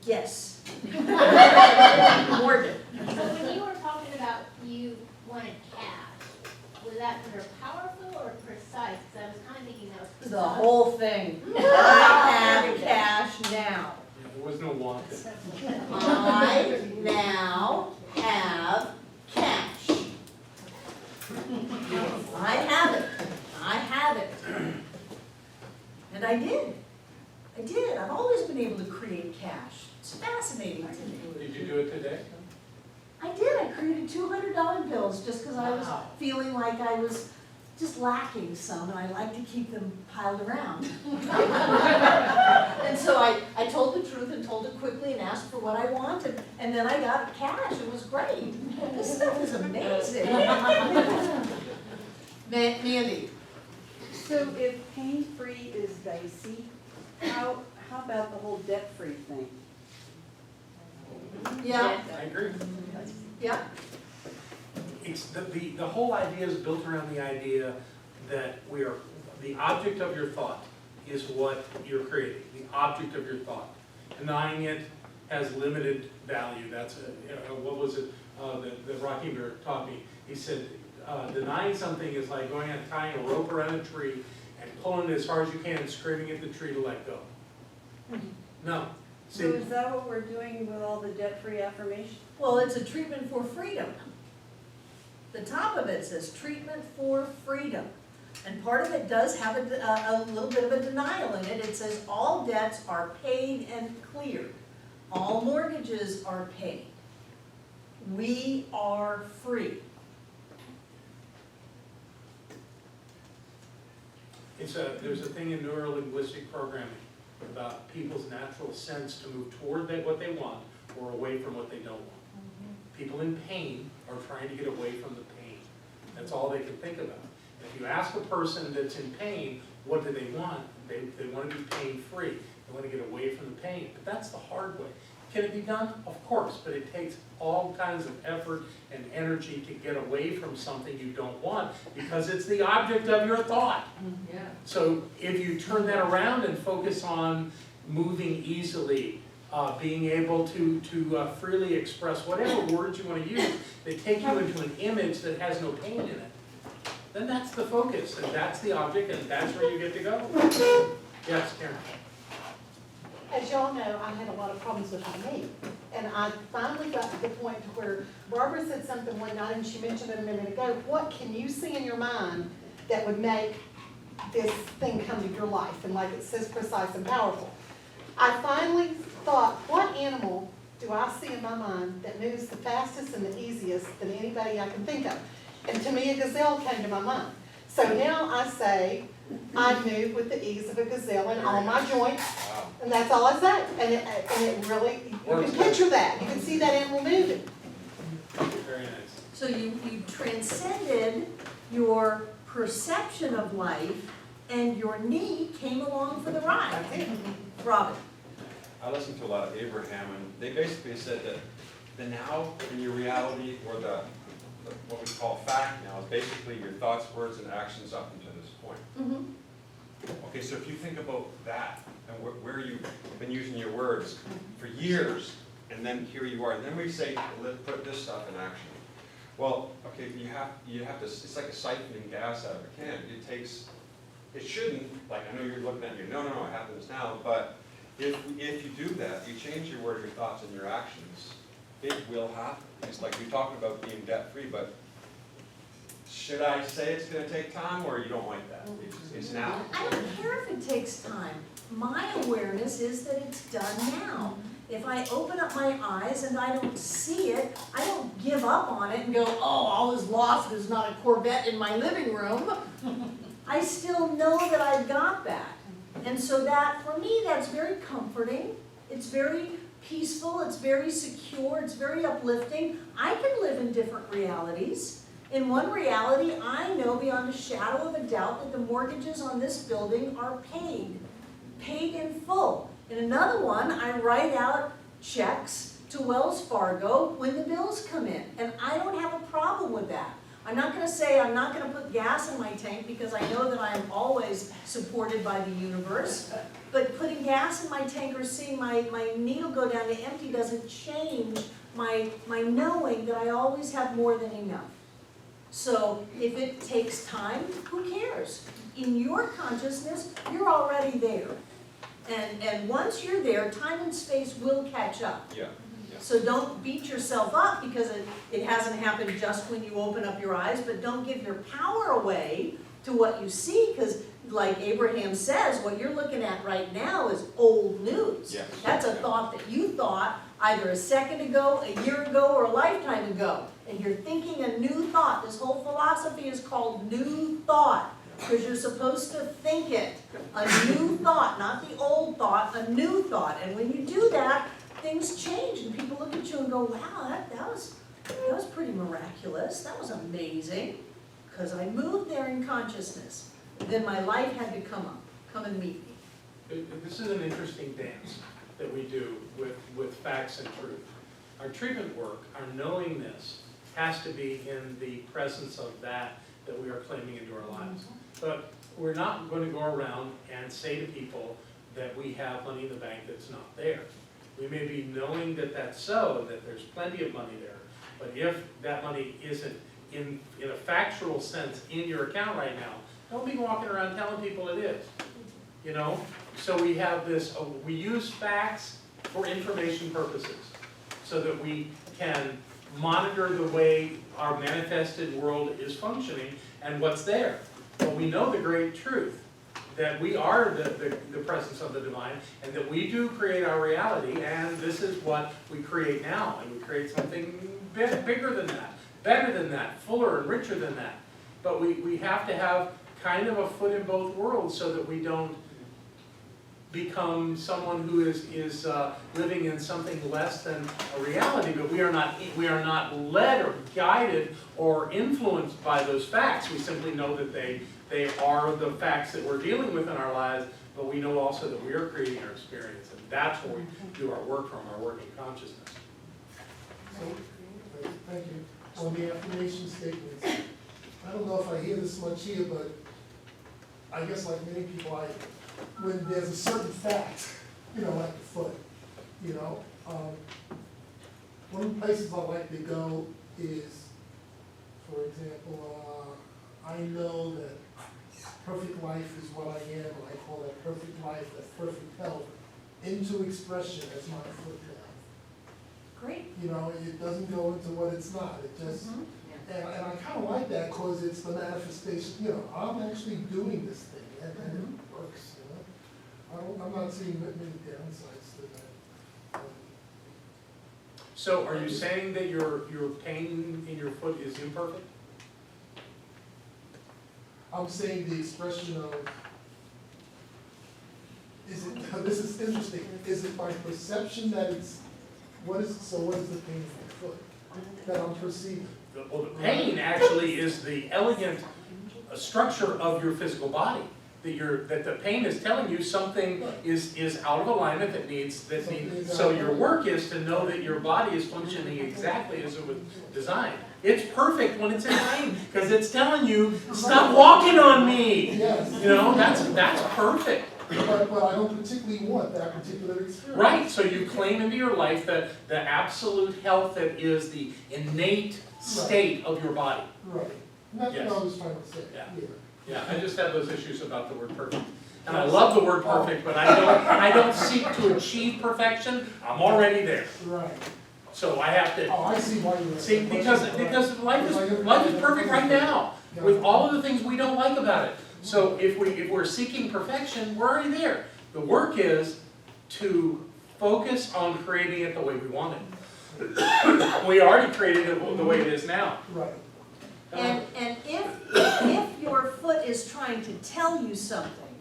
[SPEAKER 1] yes. Morgan.
[SPEAKER 11] So when you were talking about you wanted cash, was that under powerful or precise? Because I was kind of thinking that was precise.
[SPEAKER 1] The whole thing. $100 bills just because I was
[SPEAKER 3] Wow.
[SPEAKER 1] feeling like I was just lacking some, and I like to keep them piled around. And so I told the truth and told it quickly and asked for what I wanted, and then I got cash. It was great. This stuff is amazing. Mandy?
[SPEAKER 9] So if pain-free is dicey, how about the whole debt-free thing?
[SPEAKER 1] Yeah,
[SPEAKER 3] I agree.
[SPEAKER 1] yeah.
[SPEAKER 3] It's the whole idea is built around the idea that the object of your thought is what you're creating, the object of your thought. Denying it has limited value. That's, what was it, that Rockinger taught me? He said, denying something is like going and tying a rope around a tree and pulling it as hard as you can and screaming at the tree to let go. No.
[SPEAKER 9] So is that what we're doing with all the debt-free affirmations?
[SPEAKER 1] Well, it's a treatment for freedom. The top of it says treatment for freedom. And part of it does have a little bit of a denial in it. It says all debts are paid and cleared. All mortgages are paid. We are free.
[SPEAKER 3] There's a thing in neuro-linguistic programming about people's natural sense to move toward what they want or away from what they don't want. People in pain are trying to get away from the pain. That's all they can think about. And if you ask a person that's in pain, what do they want? They want to be pain-free. They want to get away from the pain. But that's the hard way. Can it be done? Of course, but it takes all kinds of effort and energy to get away from something you don't want because it's the object of your thought.
[SPEAKER 4] Yeah.
[SPEAKER 3] So if you turn that around and focus on moving easily, being able to freely express whatever words you want to use that take you into an image that has no pain in it, then that's the focus, and that's the object, and that's where you get to go. Yes, Karen?
[SPEAKER 12] As y'all know, I had a lot of problems with my knee. And I finally got to the point to where Barbara said something one night, and she mentioned it a minute ago. What can you see in your mind that would make this thing come to your life? And like it says, precise and powerful. I finally thought, what animal do I see in my mind that moves the fastest and the easiest than anybody I can think of? And to me, a gazelle came to my mind. So now I say, I move with the ease of a gazelle in all my joints, and that's all I say. And it really, you can picture that. You can see that animal moving.
[SPEAKER 3] Very nice.
[SPEAKER 1] So you transcended your perception of life, and your knee came along for the ride.
[SPEAKER 12] That's it.
[SPEAKER 1] Robin?
[SPEAKER 7] I listened to a lot of Abraham, and they basically said that the now in your reality, or what we call fact now, is basically your thoughts, words, and actions up until this point.
[SPEAKER 1] Mm-hmm.
[SPEAKER 7] Okay, so if you think about that, and where you've been using your words for years, and then here you are, and then we say, let's put this stuff in action. Well, okay, you have to, it's like a siphoning gas out of a can. It shouldn't, like I know you're looking at me, no, it happens now, but if you do that, you change your words, your thoughts, and your actions, it will happen. It's like you're talking about being debt-free, but should I say it's going to take time, or you don't like that? It's now.
[SPEAKER 1] I don't care if it takes time. My awareness is that it's done now. If I open up my eyes and I don't see it, I don't give up on it and go, oh, all is lost, there's not a Corvette in my living room. I still know that I've got that. And so that, for me, that's very comforting. It's very peaceful, it's very secure, it's very uplifting. I can live in different realities. In one reality, I know beyond a shadow of a doubt that the mortgages on this building are paid in full. In another one, I write out checks to Wells Fargo when the bills come in, and I don't have a problem with that. I'm not going to say I'm not going to put gas in my tank because I know that I am always supported by the universe, but putting gas in my tank or seeing my needle go down to empty doesn't change my knowing that I always have more than enough. So if it takes time, who cares? In your consciousness, you're already there. And once you're there, time and space will catch up.
[SPEAKER 7] Yeah.
[SPEAKER 1] So don't beat yourself up because it hasn't happened just when you open up your eyes, but don't give your power away to what you see, because like Abraham says, what you're looking at right now is old news.
[SPEAKER 7] Yes.
[SPEAKER 1] That's a thought that you thought either a second ago, a year ago, or a lifetime ago. and you're thinking a new thought. This whole philosophy is called new thought, because you're supposed to think it. A new thought, not the old thought, a new thought. And when you do that, things change, and people look at you and go, wow, that was pretty miraculous. That was amazing, because I moved there in consciousness. Then my life had to come and meet me.
[SPEAKER 3] This is an interesting dance that we do with facts and truth. Our treatment work, our knowingness, has to be in the presence of that we are claiming into our lives. But we're not going to go around and say to people that we have money in the bank that's not there. We may be knowing that that's so, that there's plenty of money there, but if that money isn't in a factual sense in your account right now, don't be walking around telling people it is. You know? So we have this, we use facts for information purposes, so that we can monitor the way our manifested world is functioning and what's there. But we know the great truth, that we are the presence of the divine, and that we do create our reality, and this is what we create now, and we create something bigger than that, better than that, fuller and richer than that. But we have to have kind of a foot in both worlds, so that we don't become someone who is living in something less than a reality, but we are not led or guided or influenced by those facts. We simply know that they are the facts that we're dealing with in our lives, but we know also that we are creating our experience, and that's where we do our work from, our working consciousness.
[SPEAKER 13] So, thank you. On the affirmation statements, I don't know if I hear this much here, but I guess like many people, when there's a certain fact, you know, like the foot, you know, one of the places I like to go is, for example, I know that perfect life is what I am, and I call that perfect life, that perfect health, into expression as my foot now.
[SPEAKER 1] Great.
[SPEAKER 13] You know, it doesn't go into what it's not, it just, and I kind of like that because it's the manifestation, you know, I'm actually doing this thing, and it works, you know. I'm not seeing many downsides to that.
[SPEAKER 3] So are you saying that your pain in your foot is imperfect?
[SPEAKER 13] I'm saying the expression of, this is interesting, is it my perception that it's, what is the pain in my foot that I'm perceiving?
[SPEAKER 3] Well, the pain actually is the elegant structure of your physical body. That the pain is telling you something is out of alignment so your work is to know that your body is functioning exactly as it was designed. It's perfect when it's in pain, because it's telling you, stop walking on me.
[SPEAKER 13] Yes.
[SPEAKER 3] You know, that's perfect.
[SPEAKER 13] But I don't particularly want that particular experience.
[SPEAKER 3] Right, so you claim into your life the absolute health that is the innate state of your body.
[SPEAKER 13] Right. And that's what I was trying to say.
[SPEAKER 3] Yeah. Yeah, I just have those issues about the word perfect. And I love the word perfect, but I don't seek to achieve perfection. I'm already there.
[SPEAKER 13] Right.
[SPEAKER 3] So I have to
[SPEAKER 13] I see why you're
[SPEAKER 3] see, because life is perfect right now, with all of the things we don't like about it. So if we're seeking perfection, we're already there. The work is to focus on creating it the way we want it. We already created it the way it is now.
[SPEAKER 13] Right.
[SPEAKER 1] And if your foot is trying to tell you something,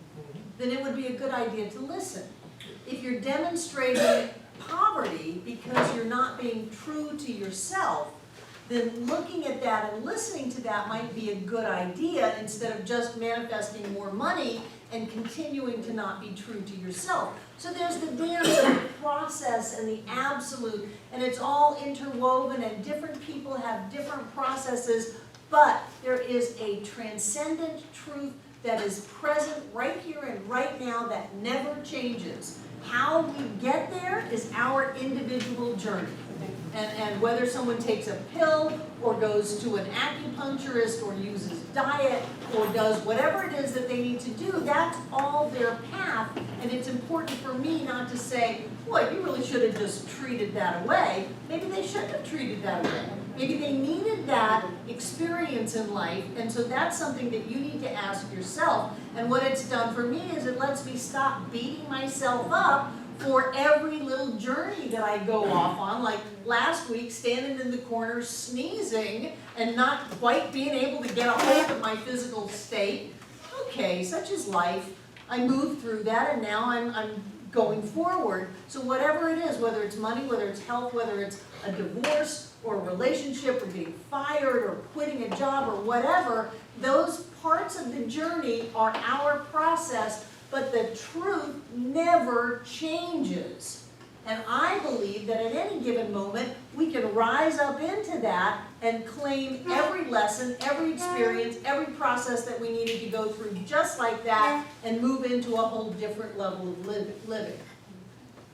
[SPEAKER 1] then it would be a good idea to listen. If you're demonstrating poverty because you're not being true to yourself, then looking at that and listening to that might be a good idea, instead of just manifesting more money and continuing to not be true to yourself. So there's the dance of the process and the absolute, and it's all interwoven, and different people have different processes, but there is a transcendent truth that is present right here and right now that never changes. How we get there is our individual journey. And whether someone takes a pill, or goes to an acupuncturist, or uses diet, or does whatever it is that they need to do, that's all their path. And it's important for me not to say, boy, you really should have just treated that away. Maybe they shouldn't have treated that away. Maybe they needed that experience in life, and so that's something that you need to ask yourself. And what it's done for me is it lets me stop beating myself up for every little journey that I go off on, like last week, standing in the corner sneezing and not quite being able to get a hold of my physical state. Okay, such is life. I moved through that and now I'm going forward. So whatever it is, whether it's money, whether it's health, whether it's a divorce or a relationship or being fired or quitting a job or whatever, those parts of the journey are our process, but the truth never changes. And I believe that at any given moment, we can rise up into that and claim every lesson, every experience, every process that we needed to go through just like that and move into a whole different level of living.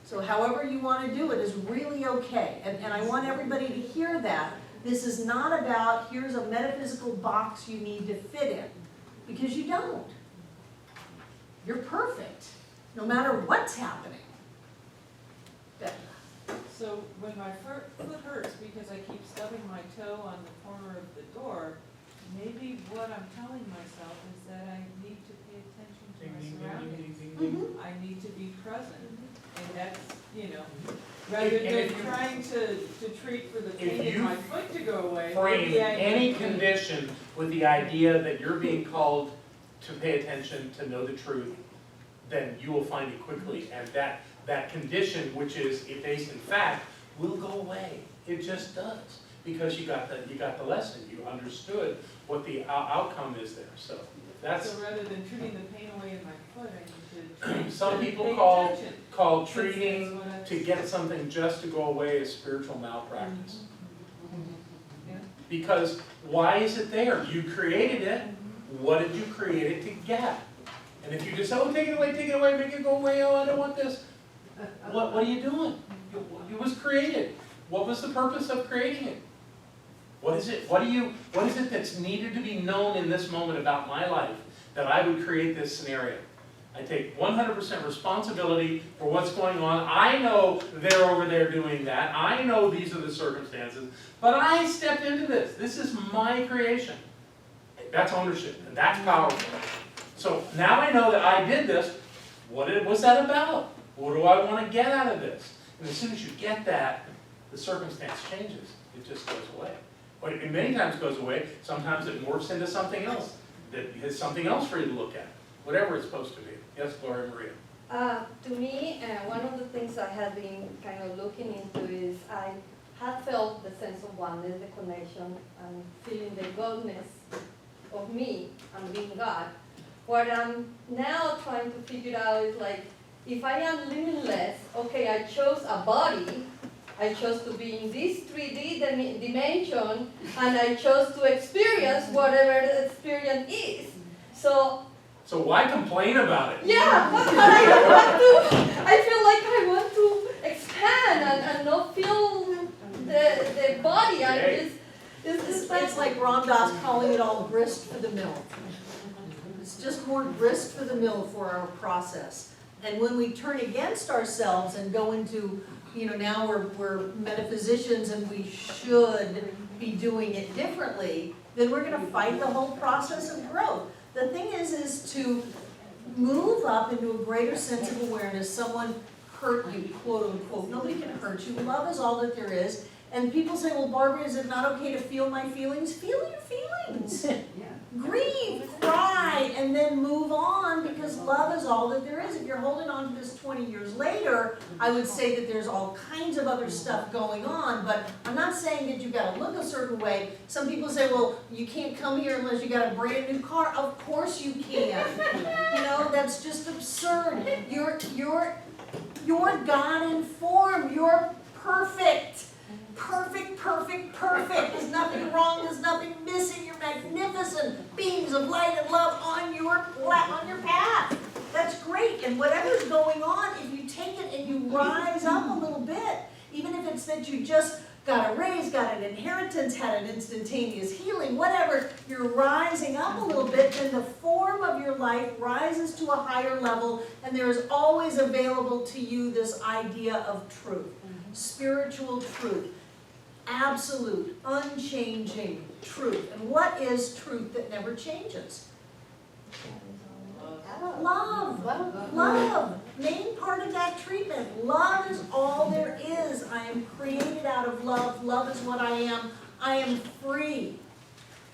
[SPEAKER 1] So however you want to do it is really okay. And I want everybody to hear that. This is not about, here's a metaphysical box you need to fit in, because you don't. You're perfect, no matter what's happening.
[SPEAKER 14] So when my foot hurts because I keep stubbing my toe on the corner of the door, maybe what I'm telling myself is that I need to pay attention to my surroundings. I need to be present. And that's, rather than trying to treat for the pain in my foot to go away.
[SPEAKER 3] Frame any condition with the idea that you're being called to pay attention, to know the truth, then you will find it quickly. And that condition, which is based in fact, will go away. It just does, because you got the lesson. You understood what the outcome is there. So that's.
[SPEAKER 14] So rather than treating the pain away in my foot, I need to treat.
[SPEAKER 3] Some people call treating to get something just to go away as spiritual malpractice.
[SPEAKER 14] Yeah.
[SPEAKER 3] Because why is it there? You created it. What did you create it to get? And if you just say, oh, take it away, make it go away, oh, I don't want this. What are you doing? It was created. What was the purpose of creating it? What is it? What is it that's needed to be known in this moment about my life that I would create this scenario? I take 100% responsibility for what's going on. I know they're over there doing that. I know these are the circumstances. But I stepped into this. This is my creation. That's ownership, and that's powerful. So now I know that I did this. What's that about? What do I want to get out of this? And as soon as you get that, the circumstance changes. It just goes away. But it many times goes away. Sometimes it morphs into something else. That has something else for you to look at. Whatever it's supposed to be. Yes, Gloria Maria.
[SPEAKER 4] To me, one of the things I have been kind of looking into is I have felt the sense of oneness, the connection, and feeling the godness of me and being God. What I'm now trying to figure out is like, if I am limitless, okay, I chose a body, I chose to be in this 3D dimension, and I chose to experience whatever the experience is.
[SPEAKER 3] So why complain about it?
[SPEAKER 4] Yeah, but I feel like I want to expand and not feel the body.
[SPEAKER 1] It's like Ram Dass calling it all grist for the mill. It's just more grist for the mill for our process. And when we turn against ourselves and go into, now we're metaphysicians and we should be doing it differently, then we're going to fight the whole process of growth. The thing is to move up into a greater sense of awareness. Someone hurt you, quote unquote. Nobody can hurt you. Love is all that there is. And people say, well, Barbara, is it not okay to feel my feelings? Feel your feelings. Grieve, cry, and then move on, because love is all that there is. If you're holding on to this 20 years later, I would say that there's all kinds of other stuff going on, but I'm not saying that you've got to look a certain way. Some people say, well, you can't come here unless you got a brand new car. Of course you can. That's just absurd. You're God in form. You're perfect. Perfect, perfect, perfect. There's nothing wrong. There's nothing missing. You're magnificent beings of light and love on your path. That's great. And whatever's going on, if you take it and you rise up a little bit, even if it's that you just got a raise, got an inheritance, had an instantaneous healing, whatever, you're rising up a little bit, then the form of your life rises to a higher level, and there is always available to you this idea of truth, spiritual truth. Absolute, unchanging truth. And what is truth that never changes? Love. Love. Main part of that treatment. Love is all there is. I am created out of love. Love is what I am. I am free.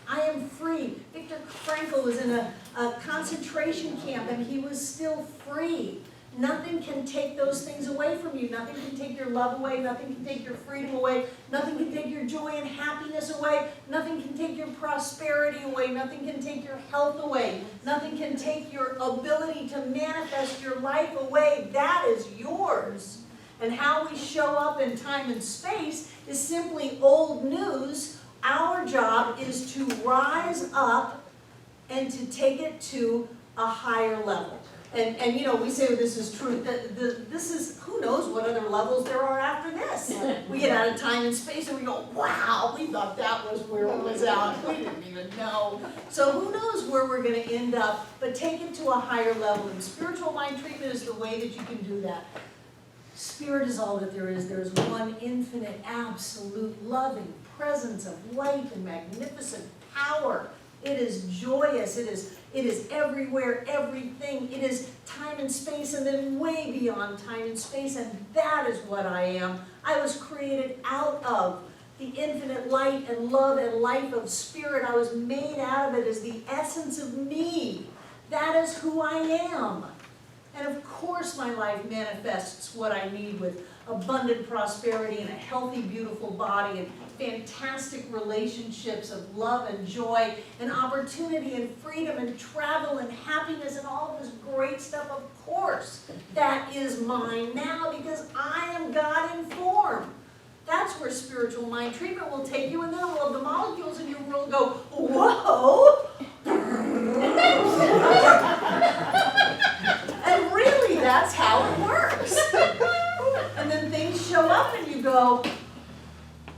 [SPEAKER 1] I am free. Viktor Frankl was in a concentration camp and he was still free. Nothing can take those things away from you. Nothing can take your love away. Nothing can take your freedom away. Nothing can take your joy and happiness away. Nothing can take your prosperity away. Nothing can take your health away. Nothing can take your ability to manifest your life away. That is yours. And how we show up in time and space is simply old news. Our job is to rise up and to take it to a higher level. And you know, we say, well, this is truth. This is, who knows what other levels there are after this. We get out of time and space and we go, wow, we thought that was where it was at. We didn't even know. So who knows where we're going to end up, but take it to a higher level. And spiritual mind treatment is the way that you can do that. Spirit is all that there is. There's one infinite, absolute, loving presence of light and magnificent power. It is joyous. It is everywhere, everything. It is time and space and then way beyond time and space, and that is what I am. I was created out of the infinite light and love and life of spirit. I was made out of it as the essence of me. That is who I am. And of course my life manifests what I need with abundant prosperity and a healthy, beautiful body and fantastic relationships of love and joy and opportunity and freedom and travel and happiness and all of this great stuff. Of course, that is mine now because I am God in form. That's where spiritual mind treatment will take you, and then all of the molecules in your world go, whoa! And really, that's how it works. And then things show up and you go,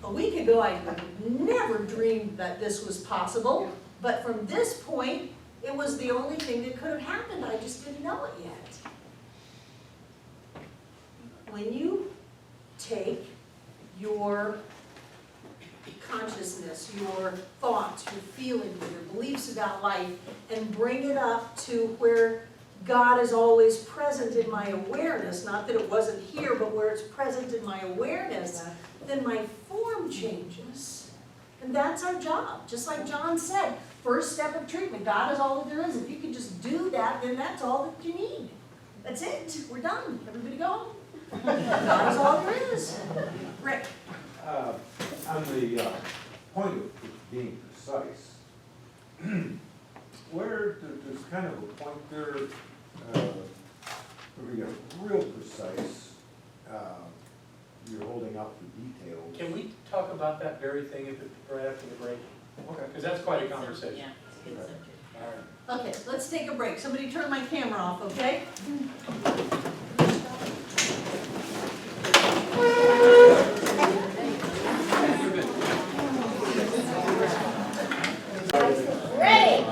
[SPEAKER 1] a week ago I would never dreamed that this was possible, but from this point, it was the only thing that could have happened. I just didn't know it yet. When you take your consciousness, your thoughts, your feelings, your beliefs about life, and bring it up to where God is always present in my awareness, not that it wasn't here, but where it's present in my awareness, then my form changes. And that's our job. Just like John said, first step of treatment, God is all that there is. If you can just do that, then that's all that you need. That's it. We're done. Everybody go home. God is all there is. Rick.
[SPEAKER 15] On the point of being precise, where there's kind of a point there where we get real precise, you're holding out the details.
[SPEAKER 3] Can we talk about that very thing right after the break? Okay. Because that's quite a conversation.
[SPEAKER 2] Yeah, it's a good subject.
[SPEAKER 3] All right.
[SPEAKER 1] Okay, let's take a break. Somebody turn my camera off, okay?
[SPEAKER 11] Ready?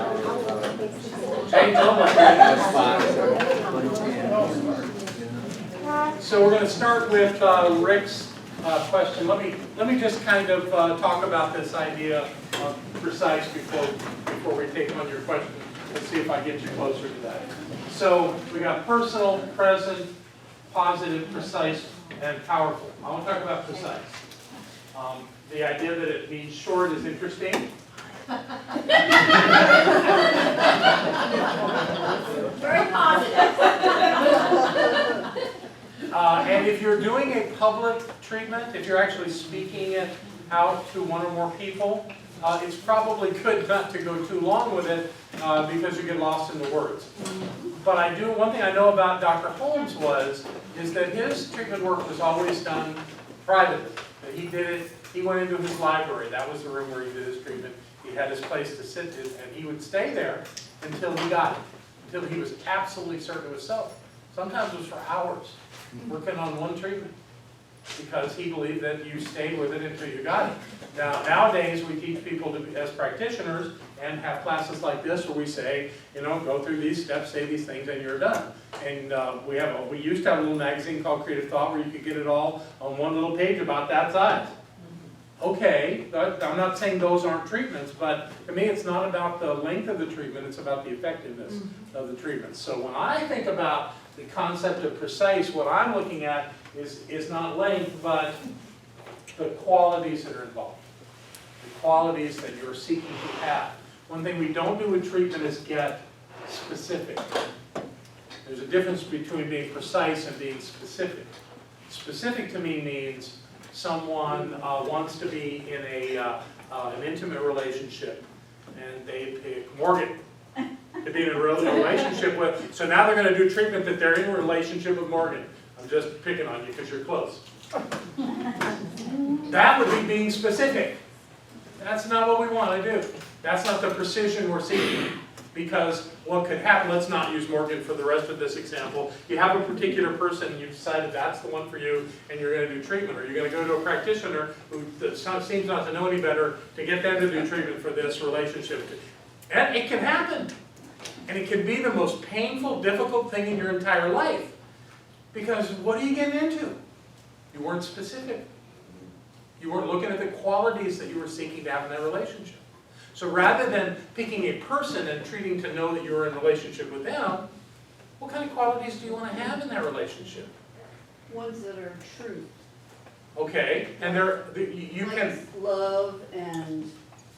[SPEAKER 3] So we're going to start with Rick's question. Let me just kind of talk about this idea of precise before we take on your question. Let's see if I get you closer to that. So we got personal, present, positive, precise, and powerful. I want to talk about precise. The idea that it means short is interesting.
[SPEAKER 11] Very positive.
[SPEAKER 3] And if you're doing a public treatment, if you're actually speaking it out to one or more people, it's probably good not to go too long with it because you get lost in the words. But one thing I know about Dr. Holmes is that his treatment work was always done privately. That he did it, he went into his library, that was the room where he did his treatment. He had his place to sit in, and he would stay there until he got it, until he was absolutely certain it was so. Sometimes it was for hours, working on one treatment, because he believed that you stayed with it until you got it. Now, nowadays, we teach people to be, as practitioners and have classes like this where we say, go through these steps, say these things, and you're done. And we used to have a little magazine called Creative Thought where you could get it all on one little page about that size. Okay, I'm not saying those aren't treatments, but to me, it's not about the length of the treatment, it's about the effectiveness of the treatment. So when I think about the concept of precise, what I'm looking at is not length, but the qualities that are involved. The qualities that you're seeking to have. One thing we don't do with treatment is get specific. There's a difference between being precise and being specific. Specific to me means someone wants to be in an intimate relationship, and they pick Morgan to be in a relationship with. So now they're going to do treatment that they're in a relationship with Morgan. I'm just picking on you because you're close. That would be being specific. That's not what we want to do. That's not the precision we're seeking. Because what could happen, let's not use Morgan for the rest of this example. You have a particular person and you decided that's the one for you and you're going to do treatment, or you're going to go to a practitioner who seems not to know any better to get them to do treatment for this relationship. And it can happen. And it can be the most painful, difficult thing in your entire life. Because what are you getting into? You weren't specific. You weren't looking at the qualities that you were seeking to have in that relationship. So rather than picking a person and treating to know that you're in a relationship with them, what kind of qualities do you want to have in that relationship?
[SPEAKER 9] Ones that are true.
[SPEAKER 3] Okay, and you can,
[SPEAKER 9] Like love and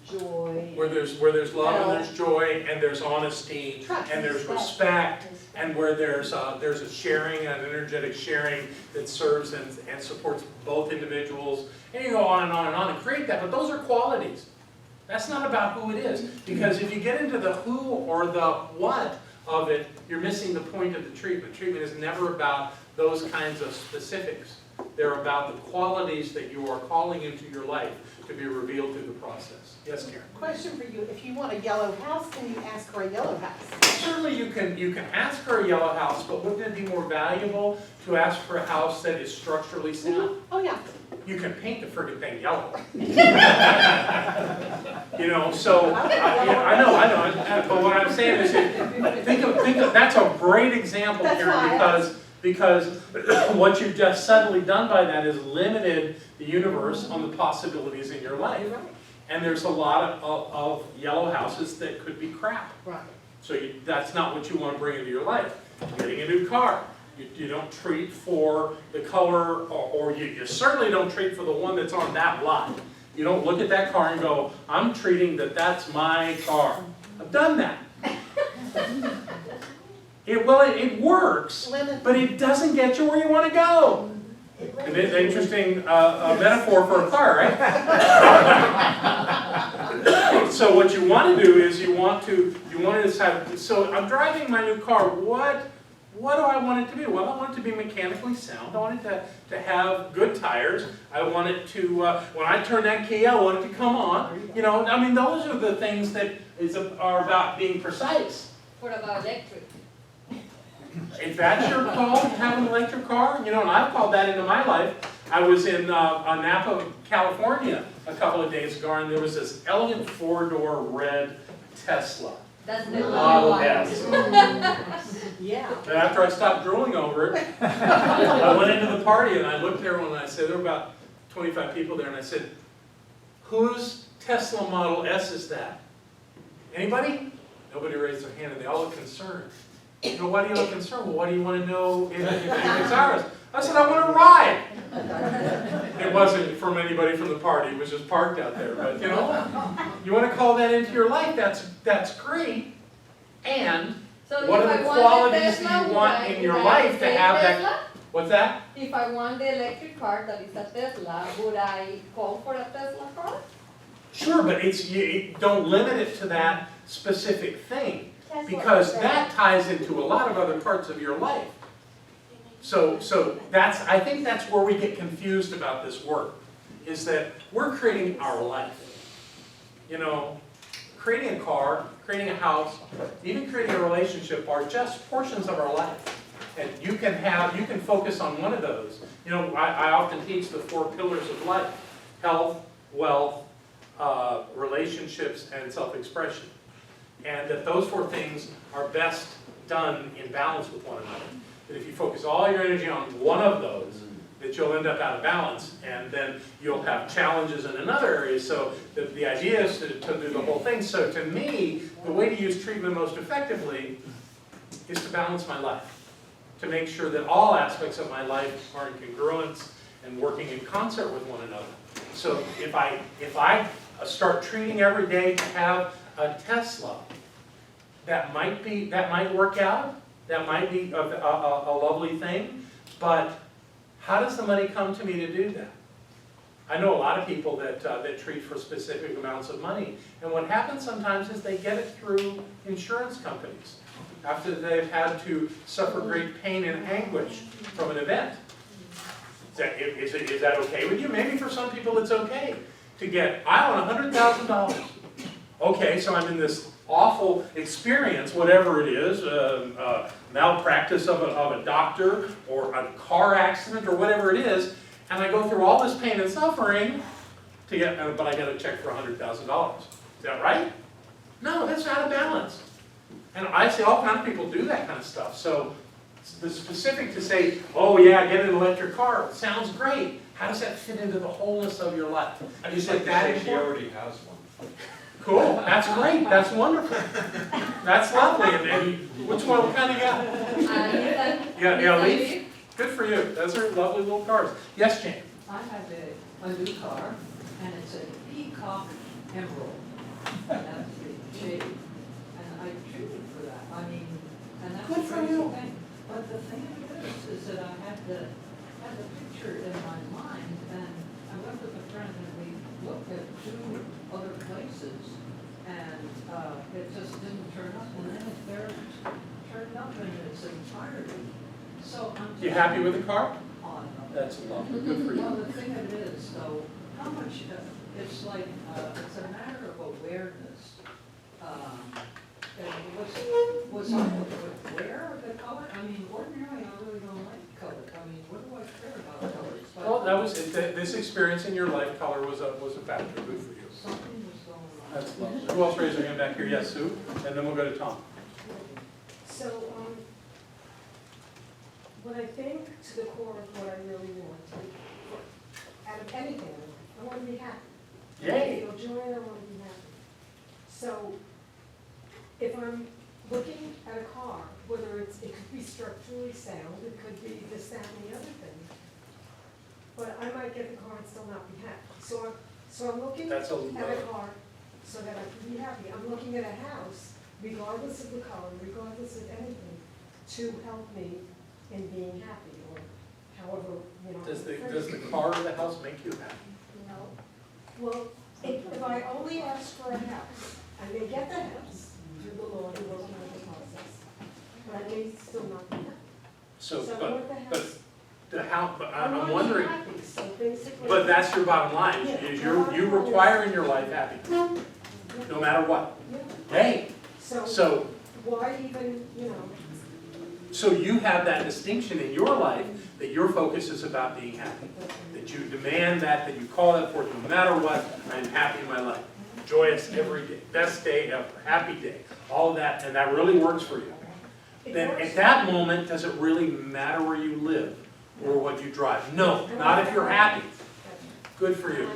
[SPEAKER 9] joy.
[SPEAKER 3] where there's love and there's joy and there's honesty and there's respect, and where there's a sharing, an energetic sharing that serves and supports both individuals, and you go on and on and on and create that. But those are qualities. That's not about who it is, because if you get into the who or the what of it, you're missing the point of the treatment. Treatment is never about those kinds of specifics. They're about the qualities that you are calling into your life to be revealed through the process. Yes, Karen?
[SPEAKER 12] Question for you, if you want a yellow house, can you ask for a yellow house?
[SPEAKER 3] Certainly you can ask for a yellow house, but wouldn't it be more valuable to ask for a house that is structurally sound?
[SPEAKER 12] Oh, yeah.
[SPEAKER 3] You can paint the friggin' thing yellow. You know, so, I know, but what I'm saying is, think of, that's a great example, Karen, because what you've just suddenly done by that is limited the universe on the possibilities in your life. And there's a lot of yellow houses that could be crap.
[SPEAKER 12] Right.
[SPEAKER 3] So that's not what you want to bring into your life. Getting a new car. You don't treat for the color, or you certainly don't treat for the one that's on that lot. You don't look at that car and go, I'm treating that's my car. I've done that. It works, but it doesn't get you where you want to go. It's an interesting metaphor for a car, right? So what you want to do is you want to decide, so I'm driving my new car, what do I want it to be? Well, I want it to be mechanically sound. I want it to have good tires. I want it to, when I turn that key, I want it to come on. You know, I mean, those are the things that are about being precise.
[SPEAKER 4] What about electric?
[SPEAKER 3] If that's your call to have an electric car, you know, and I've called that into my life. I was in Napa, California a couple of days ago, and there was this elegant four-door red Tesla.
[SPEAKER 4] That's the
[SPEAKER 3] Model S.
[SPEAKER 12] Yeah.
[SPEAKER 3] And after I stopped drooling over it, I went into the party and I looked at everyone and I said, there were about 25 people there, and I said, whose Tesla Model S is that? Anybody? Nobody raised their hand, and they all looked concerned. You know, why do you look concerned? Well, why do you want to know if it's ours? I said, I want to ride. It wasn't from anybody from the party. It was just parked out there. But, you know, you want to call that into your life, that's great. And
[SPEAKER 4] So
[SPEAKER 3] what
[SPEAKER 4] if
[SPEAKER 3] are the
[SPEAKER 4] I want
[SPEAKER 3] qualities
[SPEAKER 4] Tesla,
[SPEAKER 3] that you
[SPEAKER 4] would
[SPEAKER 3] want
[SPEAKER 4] I-
[SPEAKER 3] in your
[SPEAKER 4] would I
[SPEAKER 3] life to
[SPEAKER 4] say
[SPEAKER 3] have
[SPEAKER 4] Tesla?
[SPEAKER 3] that? What's that?
[SPEAKER 4] If I want the electric car that is a Tesla, would I call for a Tesla car?
[SPEAKER 3] Sure, but don't limit it to that specific thing, because that ties into a lot of other parts of your life. So I think that's where we get confused about this work, is that we're creating our life. You know, creating a car, creating a house, even creating a relationship are just portions of our life. And you can focus on one of those. You know, I often teach the 4 pillars of life: health, wealth, relationships, and self-expression. And that those 4 things are best done in balance with one another. That if you focus all your energy on one of those, that you'll end up out of balance, and then you'll have challenges in another area. So the idea is to do the whole thing. So to me, the way to use treatment most effectively is to balance my life, to make sure that all aspects of my life are in congruence and working in concert with one another. So if I start treating every day to have a Tesla, that might work out, that might be a lovely thing, but how does the money come to me to do that? I know a lot of people that treat for specific amounts of money, and what happens sometimes is they get it through insurance companies after they've had to suffer great pain and anguish from an event. Is that okay with you? Maybe for some people it's okay to get, I want $100,000. Okay, so I'm in this awful experience, whatever it is, malpractice of a doctor, or a car accident, or whatever it is, and I go through all this pain and suffering to get, but I get a check for $100,000. Is that right? No, that's out of balance. And I see all kinds of people do that kind of stuff. So the specific to say, oh yeah, get an electric car, sounds great. How does that fit into the wholeness of your life?
[SPEAKER 7] I just like that she already has one.
[SPEAKER 3] Cool, that's great, that's wonderful. That's lovely, and which one, what kind of got? Yeah, Leaf? Good for you, those are lovely little cars. Yes, Jane?
[SPEAKER 16] I have a new car, and it's a Peacock Emerald. That's the shade, and I treated for that, I mean, and that's a
[SPEAKER 3] Good for
[SPEAKER 16] crazy
[SPEAKER 3] you.
[SPEAKER 16] thing. But the thing is that I had the picture in my mind, and I went with a friend and we looked at 2 other places, and it just didn't turn up, and then it there turned up in its entirety. So I'm just...
[SPEAKER 3] You happy with the car?
[SPEAKER 16] Oh, I love it.
[SPEAKER 3] That's lovely, good for
[SPEAKER 16] Well,
[SPEAKER 3] you.
[SPEAKER 16] the thing of it is, though, how much, it's like, it's a matter of awareness. And was I aware of the color? I mean, ordinarily, I really don't like color. I mean, what do I care about colors? But
[SPEAKER 3] Well, that was, this experience in your life, color was a factor, good for you.
[SPEAKER 16] something was going on.
[SPEAKER 3] That's lovely. Who else raised their hand back here? Yes, Sue? And then we'll go to Tom.
[SPEAKER 17] So, when I think to the core of what I really want, out of anything, I want to be happy. I want to
[SPEAKER 3] Yay!
[SPEAKER 17] feel joy and I want to be happy. So, if I'm looking at a car, whether it could be structurally sound, it could be this, that, and the other thing, but I might get the car and still not be happy. So I'm looking at
[SPEAKER 3] That's a
[SPEAKER 17] a car so that I can be happy. I'm looking at a house, regardless of the color, regardless of anything, to help me in being happy, or however, you know.
[SPEAKER 3] Does the car or the house make you happy?
[SPEAKER 17] No. Well, if I only ask for a house, I may get the house through the law and working with the process, but I may still not be happy.
[SPEAKER 3] So,
[SPEAKER 17] I want the
[SPEAKER 3] but
[SPEAKER 17] house.
[SPEAKER 3] the house, but
[SPEAKER 17] I want
[SPEAKER 3] I'm
[SPEAKER 17] to be
[SPEAKER 3] wondering,
[SPEAKER 17] happy, so basically.
[SPEAKER 3] but that's your bottom line,
[SPEAKER 17] Yeah.
[SPEAKER 3] is you require in your life happiness, no matter what.
[SPEAKER 17] Yeah.
[SPEAKER 3] Hey,
[SPEAKER 17] So
[SPEAKER 3] so,
[SPEAKER 17] why even, you know,
[SPEAKER 3] so you have that distinction in your life, that your focus is about being happy. That you demand that you call that forth, no matter what, I'm happy in my life. Joyous every day, best day ever, happy day, all of that, and that really works for you. Then at that moment, does it really matter where you live or what you drive? No, not if you're happy. Good for you.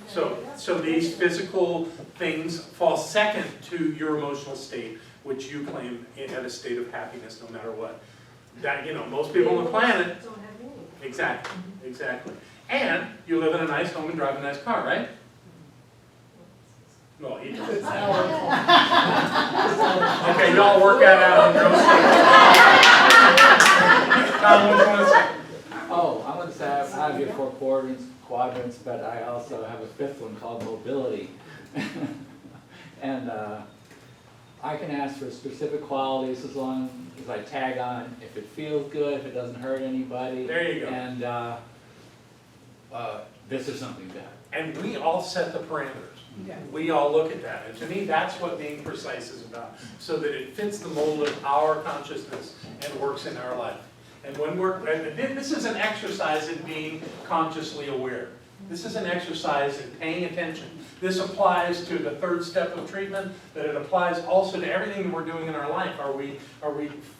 [SPEAKER 3] So these physical things fall second to your emotional state, which you claim at a state of happiness no matter what. That, you know, most people on the planet,
[SPEAKER 17] don't have meaning.
[SPEAKER 3] exactly. And you live in a nice home and drive a nice car, right? Well, he does. Okay, y'all work that out on your own. Tom, what do you want to say?
[SPEAKER 18] Oh, I want to say I have your 4 quadrants, but I also have a 5th one called mobility. And I can ask for specific qualities as long as I tag on if it feels good, if it doesn't hurt anybody.
[SPEAKER 3] There you go.
[SPEAKER 18] And this is something bad.
[SPEAKER 3] And we all set the parameters.
[SPEAKER 16] Yeah.
[SPEAKER 3] We all look at that. And to me, that's what being precise is about. So that it fits the mold of our consciousness and works in our life. And when this is an exercise in being consciously aware. This is an exercise in paying attention. This applies to the 3rd step of treatment, but it applies also to everything we're doing in our life. Are we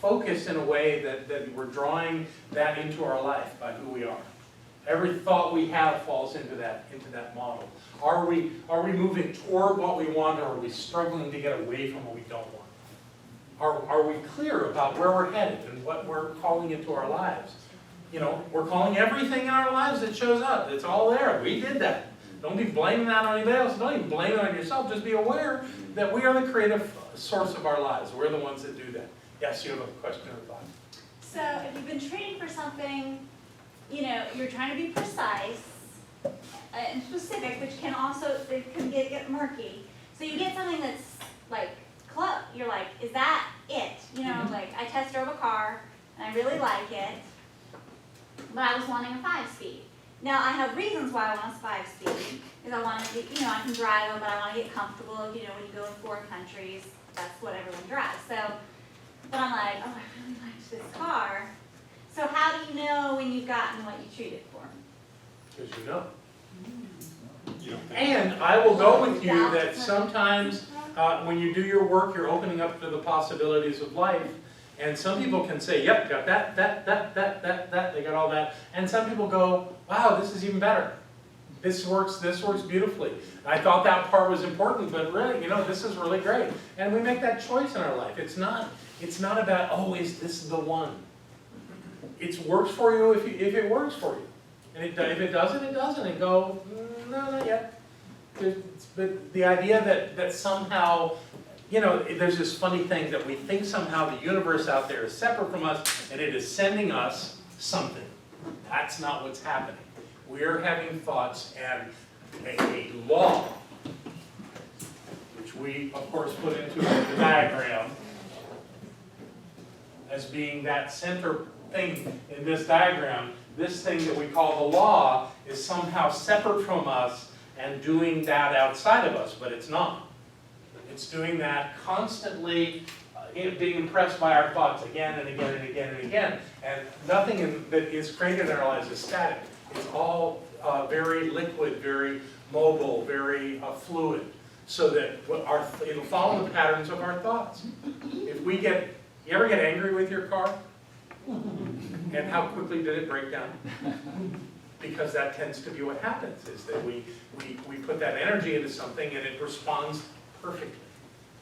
[SPEAKER 3] focused in a way that we're drawing that into our life by who we are? Every thought we have falls into that model. Are we moving toward what we want, or are we struggling to get away from what we don't want? Are we clear about where we're headed and what we're calling into our lives? You know, we're calling everything in our lives that shows up. It's all there. We did that. Don't be blaming that on anybody else. Don't even blame it on yourself. Just be aware that we are the creative source of our lives. We're the ones that do that. Yes, you have a question or thought?
[SPEAKER 11] So if you've been training for something, you know, you're trying to be precise and specific, which can also, it can get murky. So you get something that's like close. You're like, is that it? You know, like I test drove a car and I really like it, but I was wanting a 5-speed. Now I have reasons why I want a 5-speed, because I want to get, you know, I can drive them, but I want to get comfortable. You know, when you go in foreign countries, that's what everyone drives. So, but I'm like, oh, I really liked this car. So how do you know when you've gotten what you treated for?
[SPEAKER 3] Because you know. And I will go with you that sometimes when you do your work, you're opening up to the possibilities of life. And some people can say, yep, got that, they got all that. And some people go, wow, this is even better. This works beautifully. I thought that part was important, but really, you know, this is really great. And we make that choice in our life. It's not about, oh, is this the one? It works for you if it works for you. And if it doesn't, it doesn't. And go, no, not yet. But the idea that somehow, you know, there's this funny thing that we think somehow the universe out there is separate from us and it is sending us something. That's not what's happening. We're having thoughts, and a law, which we, of course, put into the diagram as being that center thing in this diagram. This thing that we call the law is somehow separate from us and doing that outside of us, but it's not. It's doing that constantly, being impressed by our thoughts again and again and again and again. And nothing that is created in our lives is static. It's all very liquid, very mobile, very fluid, so that it'll follow the patterns of our thoughts. If we get, you ever get angry with your car? And how quickly did it break down? Because that tends to be what happens, is that we put that energy into something and it responds perfectly.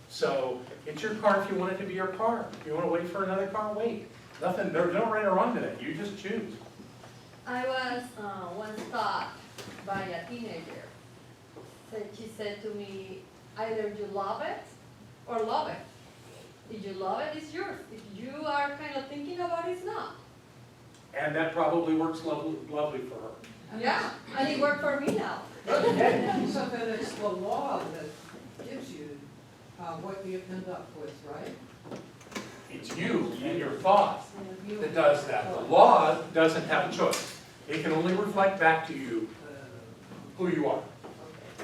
[SPEAKER 3] So it's your car if you want it to be your car. If you want to wait for another car, wait. Nothing, there's no right or wrong to that. You just choose.
[SPEAKER 4] I was once taught by a teenager. She said to me, either you love it or love it. If you love it, it's yours. If you are kind of thinking about it, it's not.
[SPEAKER 3] And that probably works lovely for her.
[SPEAKER 4] Yeah, and it worked for me now.
[SPEAKER 16] So then it's the law that gives you what you end up with, right?
[SPEAKER 3] It's you and your thought that does that. The law doesn't have a choice. It can only reflect back to you who you are.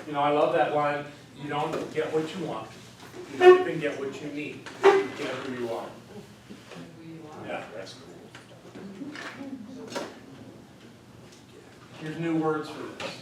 [SPEAKER 3] You know, I love that line, you don't get what you want. You don't even get what you need. You get who you are. Yeah, that's cool. Here's new words for this.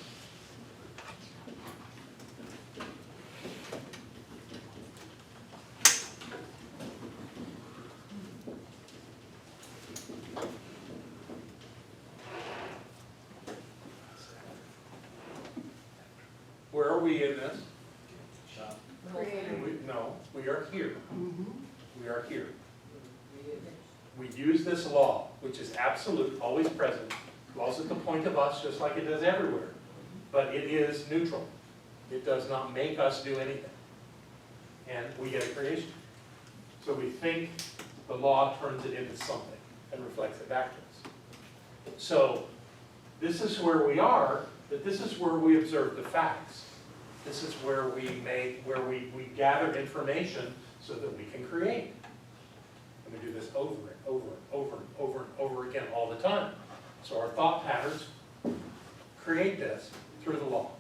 [SPEAKER 3] Where are we in this? No, we are here. We are here. We use this law, which is absolute, always present. Law's at the point of us, just like it does everywhere. But it is neutral. It does not make us do anything. And we get a creation. So we think the law turns it into something and reflects it back to us. So this is where we are, but this is where we observe the facts. This is where we gather information so that we can create. And we do this over and over and over and over and over again all the time. So our thought patterns create this through the law.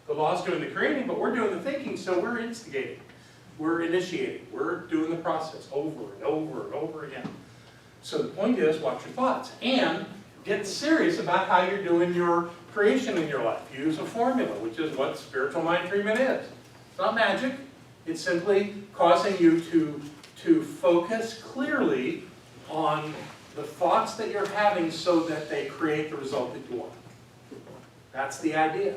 [SPEAKER 3] The law's doing the creating, but we're doing the thinking, so we're instigating. We're initiating. We're doing the process over and over and over again. So the point is, watch your thoughts. And get serious about how you're doing your creation in your life. Use a formula, which is what spiritual mind treatment is. It's not magic. It's simply causing you to focus clearly on the thoughts that you're having so that they create the result that you want. That's the idea.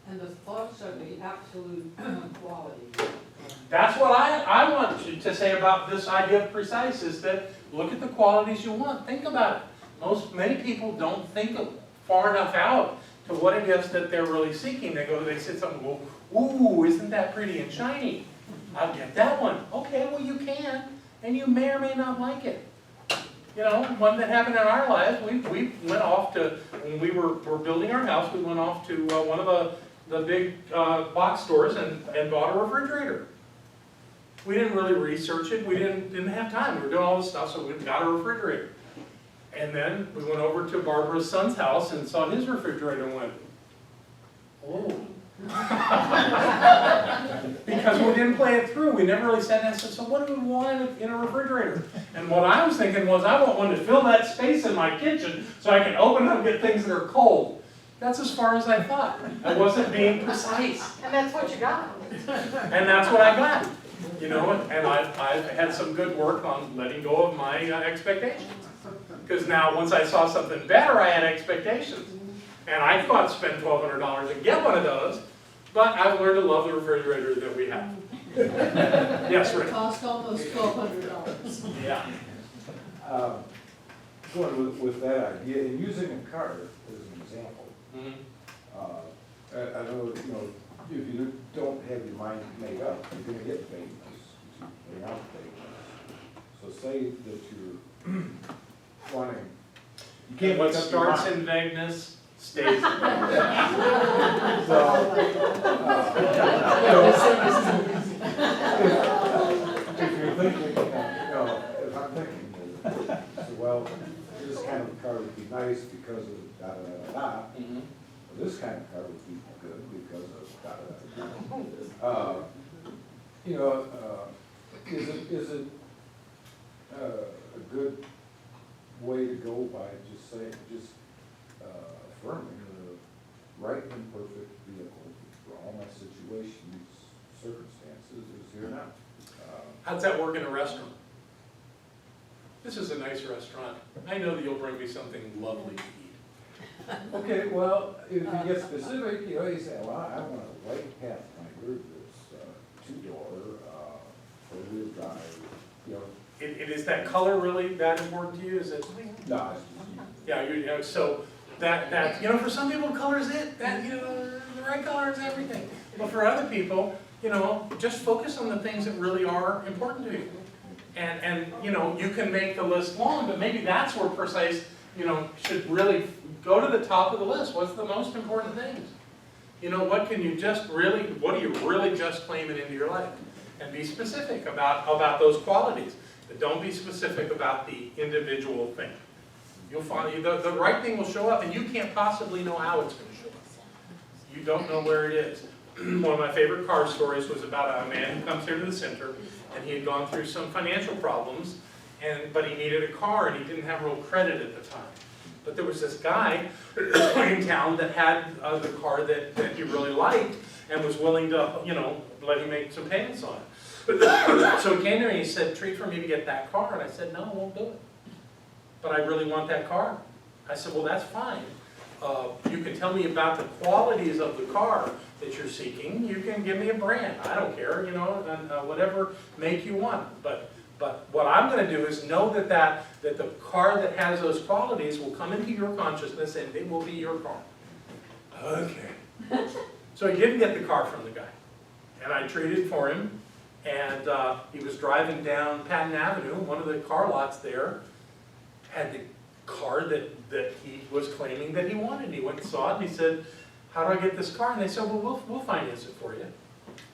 [SPEAKER 16] And the thoughts are the absolute quality.
[SPEAKER 3] That's what I want you to say about this idea of precise, is that look at the qualities you want. Think about it. Many people don't think far enough out to what it is that they're really seeking. They say something, well, ooh, isn't that pretty and shiny? I'll get that one. Okay, well you can, and you may or may not like it. You know, one that happened in our lives, we went off to, when we were building our house, we went off to one of the big box stores and bought a refrigerator. We didn't really research it. We didn't have time. We were doing all this stuff, so we got a refrigerator. And then we went over to Barbara's son's house and saw his refrigerator and went, oh. Because we didn't play it through. We never really sat down and said, so what do we want in a refrigerator? And what I was thinking was, I want one to fill that space in my kitchen so I can open up and get things that are cold. That's as far as I thought. I wasn't being precise.
[SPEAKER 12] And that's what you got.
[SPEAKER 3] And that's what I got. You know, and I've had some good work on letting go of my expectations. Because now, once I saw something better, I had expectations. And I thought spend $1,200 and get one of those, but I've learned to love the refrigerator that we have. Yes, Rick?
[SPEAKER 9] It cost almost $1,200.
[SPEAKER 3] Yeah.
[SPEAKER 15] Going with that idea, and using a car as an example, I know, you know, if you don't have your mind made up, you're gonna get vagueness. You're not vagueness. So say that you're wanting, you can't
[SPEAKER 3] What
[SPEAKER 15] make up your
[SPEAKER 3] starts
[SPEAKER 15] mind.
[SPEAKER 3] in vagueness stays in vagueness.
[SPEAKER 15] If you're thinking, you know, if I'm thinking, so, well, this kind of car would be nice because of da-da-da-da-da. This kind of car would be good because of da-da-da-da-da. You know, is it a good way to go by just affirming the right and perfect vehicle for all my situations, circumstances is here now.
[SPEAKER 3] How's that work in a restaurant? This is a nice restaurant. I know that you'll bring me something lovely to eat.
[SPEAKER 15] Okay, well, if you get specific, you know, you say, well, I want a white Pathfinder that's two-door, four-wheel drive, you know.
[SPEAKER 3] It is that color really that important to you? Is it?
[SPEAKER 15] No,
[SPEAKER 3] Yeah, you know, so that you know, for some people, color is it. That, you know, the right color is everything. But for other people, you know, just focus on the things that really are important to you. And you know, you can make the list long, but maybe that's where precise, you know, should really go to the top of the list. What's the most important things? You know, what can you just really, what are you really just claiming into your life? And be specific about those qualities. But don't be specific about the individual thing. You'll find the right thing will show up, and you can't possibly know how it's going to show up. You don't know where it is. One of my favorite car stories was about a man who comes here to the center, and he had gone through some financial problems, but he needed a car, and he didn't have real credit at the time. But there was this guy in town that had the car that he really liked, and was willing to, you know, let him make some payments on it. So he came to me and he said, "Treat for me to get that car." And I said, "No, I won't do it. But I really want that car." I said, "Well, that's fine. You can tell me about the qualities of the car that you're seeking. You can give me a brand. I don't care, you know, and whatever make you want. But what I'm going to do is know that the car that has those qualities will come into your consciousness and it will be your car." Okay. So he didn't get the car from the guy. And I treated for him. And he was driving down Patton Avenue. One of the car lots there had the car that he was claiming that he wanted. He went and saw it and he said, "How do I get this car?" And they said, "Well, we'll finance it for you." And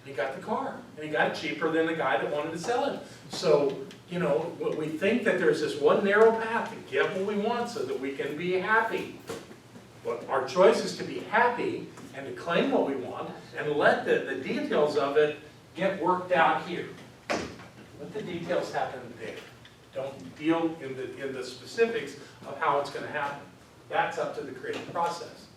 [SPEAKER 3] he got the car. And he got it cheaper than the guy that wanted to sell it. So, you know, we think that there's this one narrow path to get what we want so that we can be happy. Well, our choice is to be happy and to claim what we want and let the details of it get worked out here. Let the details happen there. Don't deal in the specifics of how it's going to happen. That's up to the creative process,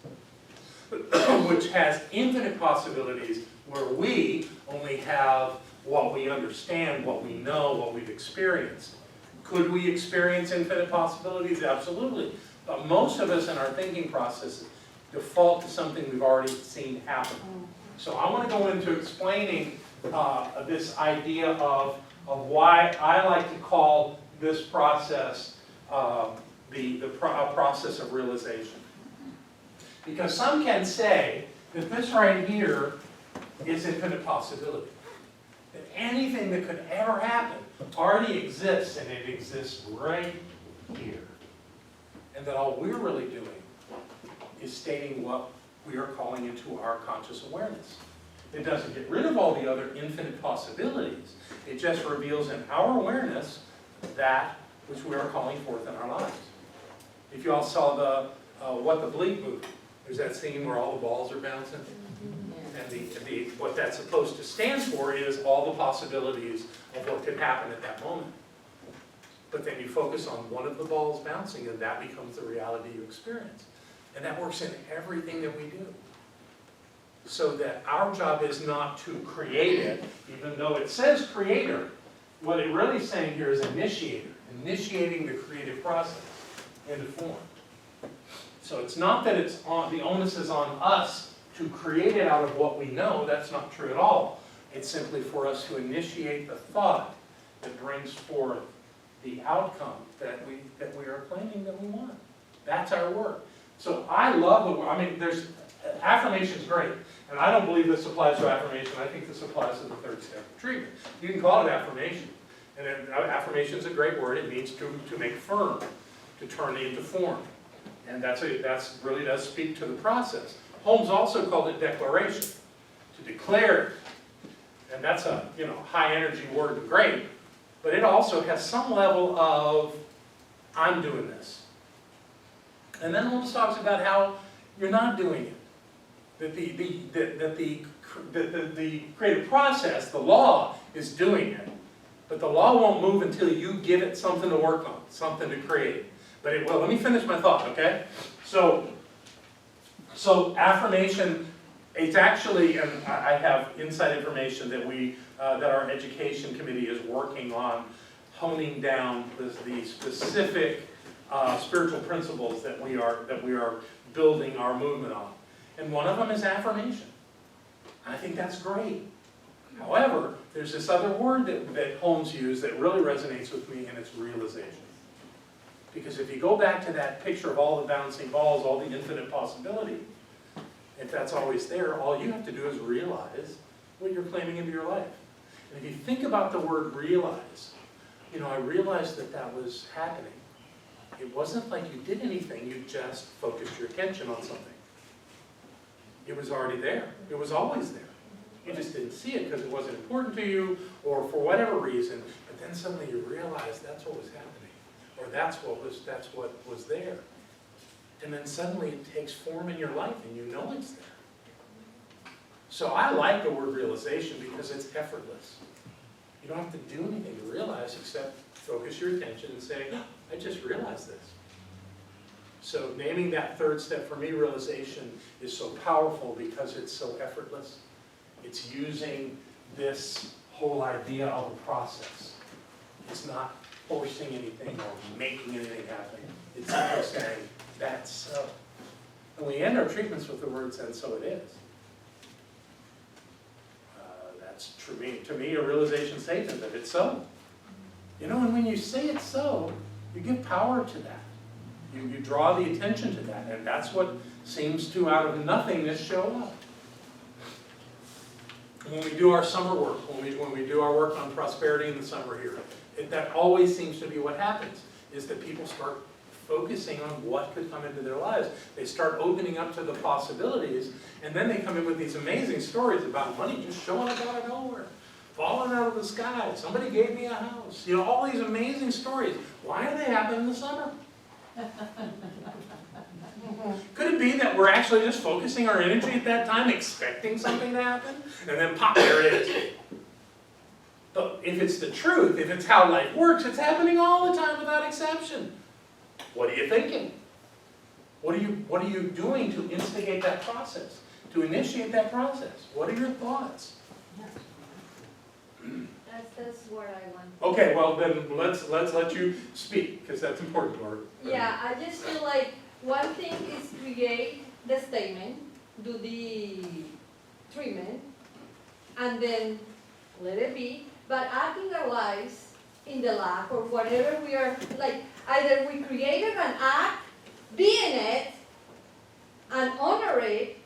[SPEAKER 3] which has infinite possibilities where we only have what we understand, what we know, what we've experienced. Could we experience infinite possibilities? Absolutely. But most of us in our thinking process default to something we've already seen happen. So I want to go into explaining this idea of why I like to call this process the process of realization. Because some can say that this right here is infinite possibility. That anything that could ever happen already exists, and it exists right here. And that all we're really doing is stating what we are calling into our conscious awareness. It doesn't get rid of all the other infinite possibilities. It just reveals in our awareness that which we are calling forth in our lives. If you all saw the What the Bleep movie, there's that scene where all the balls are bouncing. And what that's supposed to stand for is all the possibilities of what could happen at that moment. But then you focus on one of the balls bouncing, and that becomes the reality you experience. And that works in everything that we do. So that our job is not to create it, even though it says creator. What it really is saying here is initiator, initiating the creative process into form. So it's not that it's on, the onus is on us to create it out of what we know. That's not true at all. It's simply for us to initiate the thought that brings forth the outcome that we are claiming that we want. That's our work. So I love the work. I mean, affirmation is great. And I don't believe this applies to affirmation. I think this applies to the third step of treatment. You can call it affirmation. And affirmation is a great word. It means to make firm, to turn into form. And that's really does speak to the process. Holmes also called it declaration, to declare it. And that's a high energy word, great. But it also has some level of, I'm doing this. And then Holmes talks about how you're not doing it. That the creative process, the law, is doing it. But the law won't move until you give it something to work on, something to create. But it will. Let me finish my thought, okay? So affirmation, it's actually, and I have inside information that that our education committee is working on honing down the specific spiritual principles that we are building our movement on. And one of them is affirmation. I think that's great. However, there's this other word that Holmes used that really resonates with me, and it's realization. Because if you go back to that picture of all the bouncing balls, all the infinite possibility, if that's always there, all you have to do is realize what you're claiming into your life. And if you think about the word realize, I realized that was happening. It wasn't like you did anything, you just focused your attention on something. It was already there. It was always there. You just didn't see it because it wasn't important to you or for whatever reason, but then suddenly you realize that's what was happening, or that's what was there. And then suddenly it takes form in your life and you know it's there. So I like the word realization because it's effortless. You don't have to do anything to realize except focus your attention and say, oh, I just realized this. So naming that third step for me, realization, is so powerful because it's so effortless. It's using this whole idea of a process. It's not forcing anything or making anything happen. It's simply saying, that's so. And we end our treatments with the words, and so it is. That's to me a realization statement that it's so. And when you say it's so, you give power to that. You draw the attention to that, and that's what seems to, out of nothingness, show up. When we do our summer work, when we do our work on prosperity in the summer here, that always seems to be what happens, is that people start focusing on what could come into their lives. They start opening up to the possibilities, and then they come in with these amazing stories about money just showing up out of nowhere, falling out of the sky, somebody gave me a house, all these amazing stories. Why do they happen in the summer? Could it be that we're actually just focusing our energy at that time, expecting something to happen, and then pop, there it is? But if it's the truth, if it's how life works, it's happening all the time without exception. What are you thinking? What are you doing to instigate that process, to initiate that process? What are your thoughts?
[SPEAKER 4] That's what I want.
[SPEAKER 3] Okay, well then let's let you speak, because that's important, Laura.
[SPEAKER 4] Yeah, I just feel like one thing is create the statement, do the treatment, and then let it be, but acting otherwise in the lab or whatever we are, like, either we created an act, be in it, and honor it,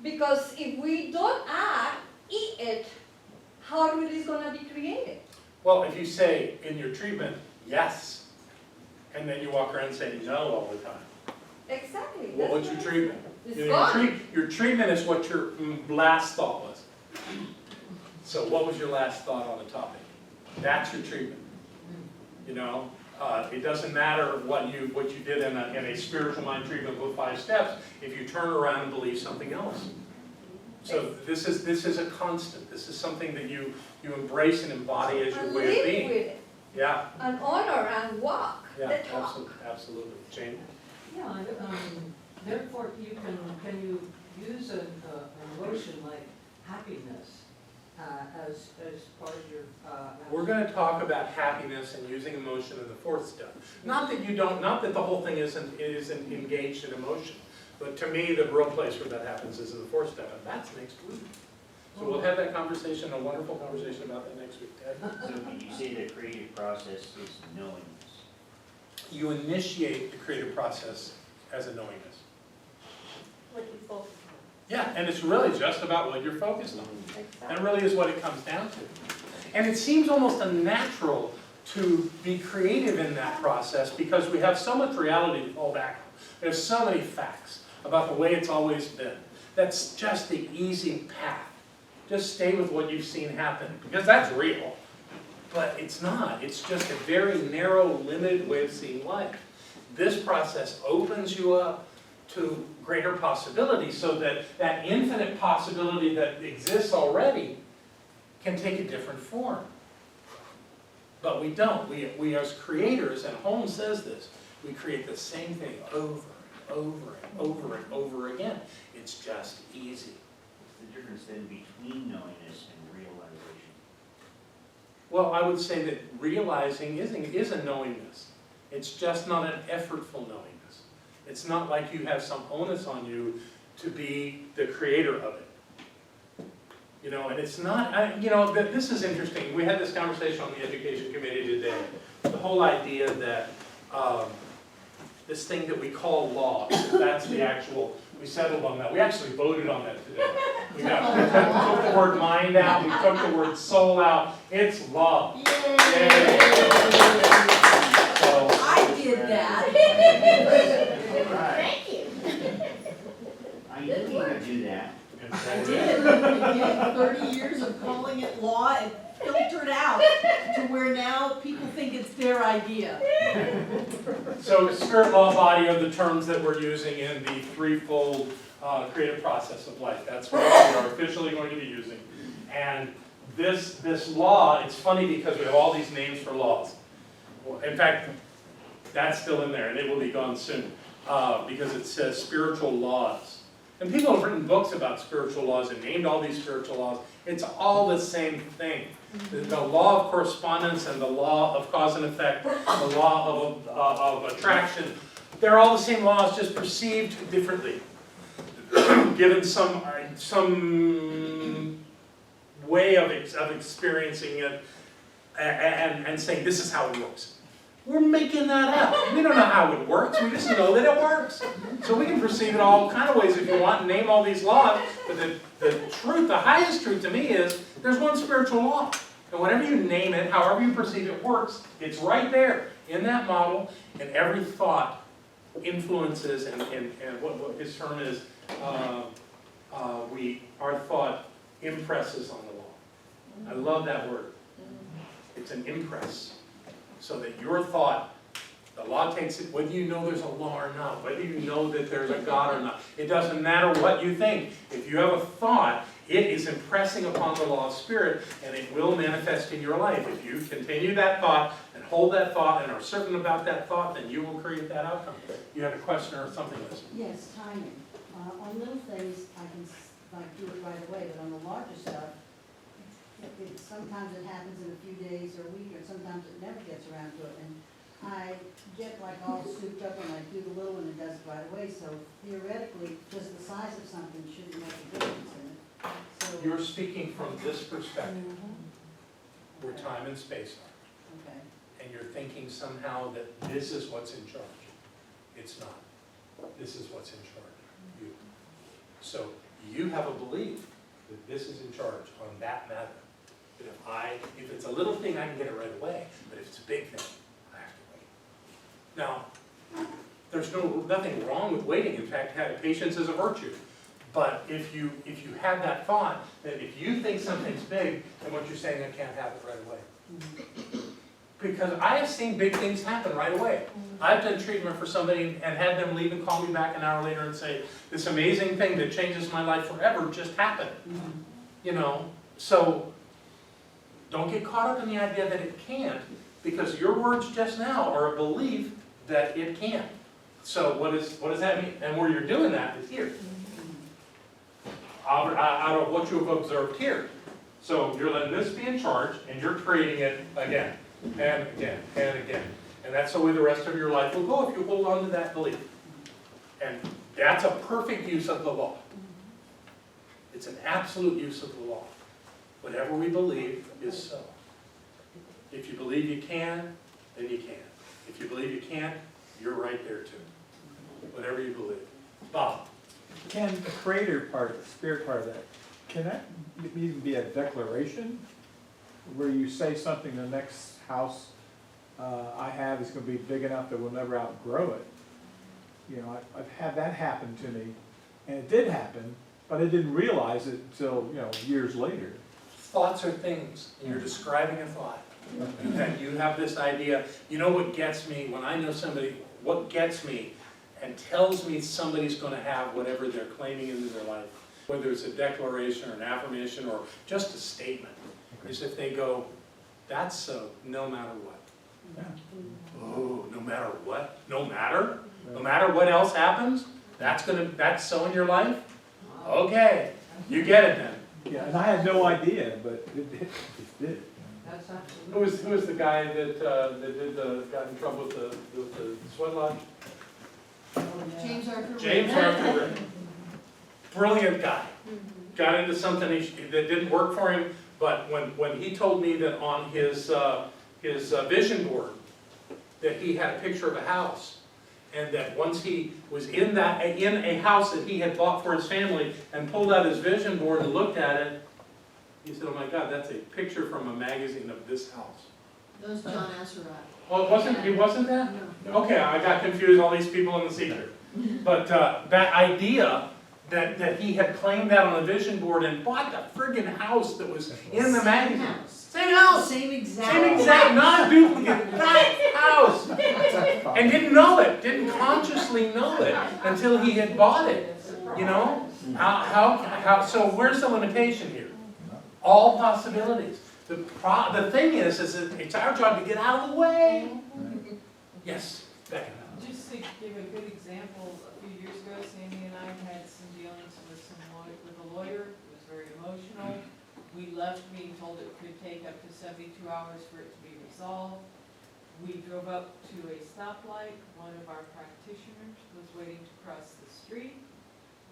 [SPEAKER 4] because if we don't act, eat it, how it is gonna be created?
[SPEAKER 3] Well, if you say in your treatment, yes, and then you walk around saying no all the time,
[SPEAKER 4] Exactly.
[SPEAKER 3] what's your treatment?
[SPEAKER 4] It's
[SPEAKER 3] You know,
[SPEAKER 4] gone.
[SPEAKER 3] your treatment is what your last thought was. So what was your last thought on the topic? That's your treatment. You know, it doesn't matter what you did in a spiritual mind treatment with 5 steps if you turn around and believe something else. So this is a constant. This is something that you embrace and embody as your
[SPEAKER 4] And
[SPEAKER 3] way of
[SPEAKER 4] live
[SPEAKER 3] being.
[SPEAKER 4] with it,
[SPEAKER 3] Yeah,
[SPEAKER 4] and honor and walk
[SPEAKER 3] yeah,
[SPEAKER 4] the talk.
[SPEAKER 3] absolutely. Jane?
[SPEAKER 16] Yeah, therefore can you use an emotion like happiness as part of your?
[SPEAKER 3] We're going to talk about happiness and using emotion in the 4th step. Not that the whole thing isn't engaged in emotion, but to me, the real place where that happens is in the 4th step, and that's next week. So we'll have that conversation, a wonderful conversation about that next week, Ted.
[SPEAKER 10] So did you say the creative process is knowingness?
[SPEAKER 3] You initiate the creative process as a knowingness.
[SPEAKER 4] What you focus
[SPEAKER 3] Yeah, and it's really just about what you're focused on.
[SPEAKER 4] on. Exactly.
[SPEAKER 3] That really is what it comes down to. And it seems almost unnatural to be creative in that process because we have so much reality to fall back on. There's so many facts about the way it's always been. That's just the easy path. Just stay with what you've seen happen, because that's real. But it's not. It's just a very narrow, limited way of seeing life. This process opens you up to greater possibility so that that infinite possibility that exists already can take a different form. But we don't. We as creators, and Holmes says this, we create the same thing over and over and over and over again. It's just easy.
[SPEAKER 10] What's the difference then between knowingness and realization?
[SPEAKER 3] Well, I would say that realizing is a knowingness. It's just not an effortful knowingness. It's not like you have some onus on you to be the creator of it. You know, and it's not, this is interesting. We had this conversation on the education committee today. The whole idea that this thing that we call law, that's the actual, we settled on that. We actually voted on that today. We took the word mind out, we took the word soul out. It's law. Yay! So,
[SPEAKER 12] I did that.
[SPEAKER 10] All right.
[SPEAKER 6] Thank you.
[SPEAKER 10] I knew you would do that.
[SPEAKER 12] I did. Again, 30 years of calling it law and filtered out to where now people think it's their idea.
[SPEAKER 3] So spirit, law, body are the terms that we're using in the threefold creative process of life. That's what we are officially going to be using. And this law, it's funny because we have all these names for laws. In fact, that's still in there, and it will be gone soon because it says spiritual laws. And people have written books about spiritual laws and named all these spiritual laws. It's all the same thing. The law of correspondence and the law of cause and effect, the law of attraction, they're all the same laws, just perceived differently. Given some way of experiencing it and saying this is how it works. We're making that up. We don't know how it works. We just know that it works. So we can perceive it all kind of ways if you want and name all these laws. But the truth, the highest truth to me is there's one spiritual law. And whatever you name it, however you perceive it works, it's right there in that model. And every thought influences and what his term is, our thought impresses on the law. I love that word. It's an impress. So that your thought, the law takes it, whether you know there's a law or not, whether you know that there's a God or not. It doesn't matter what you think. If you have a thought, it is impressing upon the law of spirit, and it will manifest in your life. If you continue that thought and hold that thought and are certain about that thought, then you will create that outcome. You had a question or something, Liz?
[SPEAKER 19] Yes, timing. On little things, I can do it right away, but on the larger stuff, sometimes it happens in a few days or a week, or sometimes it never gets around to it. And I get like all souped up and I do the little one and does it right away, so theoretically, just the size of something shouldn't make a difference in it. So,
[SPEAKER 3] You're speaking from this perspective, where time and space are.
[SPEAKER 19] okay.
[SPEAKER 3] And you're thinking somehow that this is what's in charge. It's not. This is what's in charge, you. So you have a belief that this is in charge on that matter. That if it's a little thing, I can get it right away, but if it's a big thing, I have to wait. Now, there's nothing wrong with waiting. In fact, patience is a virtue. But if you have that thought, that if you think something's big, then what you're saying, I can't have it right away. Because I have seen big things happen right away. I've done treatment for somebody and had them leave and call me back an hour later and say, this amazing thing that changes my life forever just happened. You know, so don't get caught up in the idea that it can't, because your words just now are a belief that it can't. So what does that mean? And where you're doing that is here. Out of what you have observed here. So you're letting this be in charge, and you're creating it again, and again, and again. And that's the way the rest of your life will go if you hold on to that belief. And that's a perfect use of the law. It's an absolute use of the law. Whatever we believe is so. If you believe you can, then you can. If you believe you can't, you're right there too. Whatever you believe. Bob.
[SPEAKER 20] Can the creator part, the spirit part of that, can that even be a declaration? Where you say something, the next house I have is going to be big enough that we'll never outgrow it. You know, I've had that happen to me, and it did happen, but I didn't realize it until, you know, years later.
[SPEAKER 3] Thoughts are things, and you're describing a thought. And you have this idea, you know what gets me, when I know somebody, what gets me and tells me somebody's going to have whatever they're claiming into their life, whether it's a declaration or an affirmation or just a statement, is if they go, that's so, no matter what. Oh, no matter what? No matter? No matter what else happens? That's so in your life? Okay, you get it then.
[SPEAKER 20] Yeah, and I had no idea, but it did.
[SPEAKER 16] That's absolutely.
[SPEAKER 3] Who was the guy that got in trouble with the sweat lodge?
[SPEAKER 19] James Arthur.
[SPEAKER 3] James Arthur Ray. Brilliant guy. Got into something that didn't work for him, but when he told me that on his vision board that he had a picture of a house, and that once he was in a house that he had bought for his family and pulled out his vision board and looked at it, he said, oh my God, that's a picture from a magazine of this house.
[SPEAKER 1] That was John Asserat.
[SPEAKER 3] Oh, it wasn't that? Okay, I got confused, all these people in the secret. But that idea that he had claimed that on a vision board and bought the friggin' house that was in the magazine. Same house!
[SPEAKER 19] Same exact.
[SPEAKER 3] Same exact, not a duplicate, that house! And didn't know it, didn't consciously know it until he had bought it, you know? So where's the limitation here? All possibilities. The thing is that it's our job to get out of the way. Yes, Becca.
[SPEAKER 14] Just to give a good example, a few years ago, Sandy and I had some dealings with a lawyer. It was very emotional. We left being told it could take up to 72 hours for it to be resolved. We drove up to a stoplight. One of our practitioners was waiting to cross the street.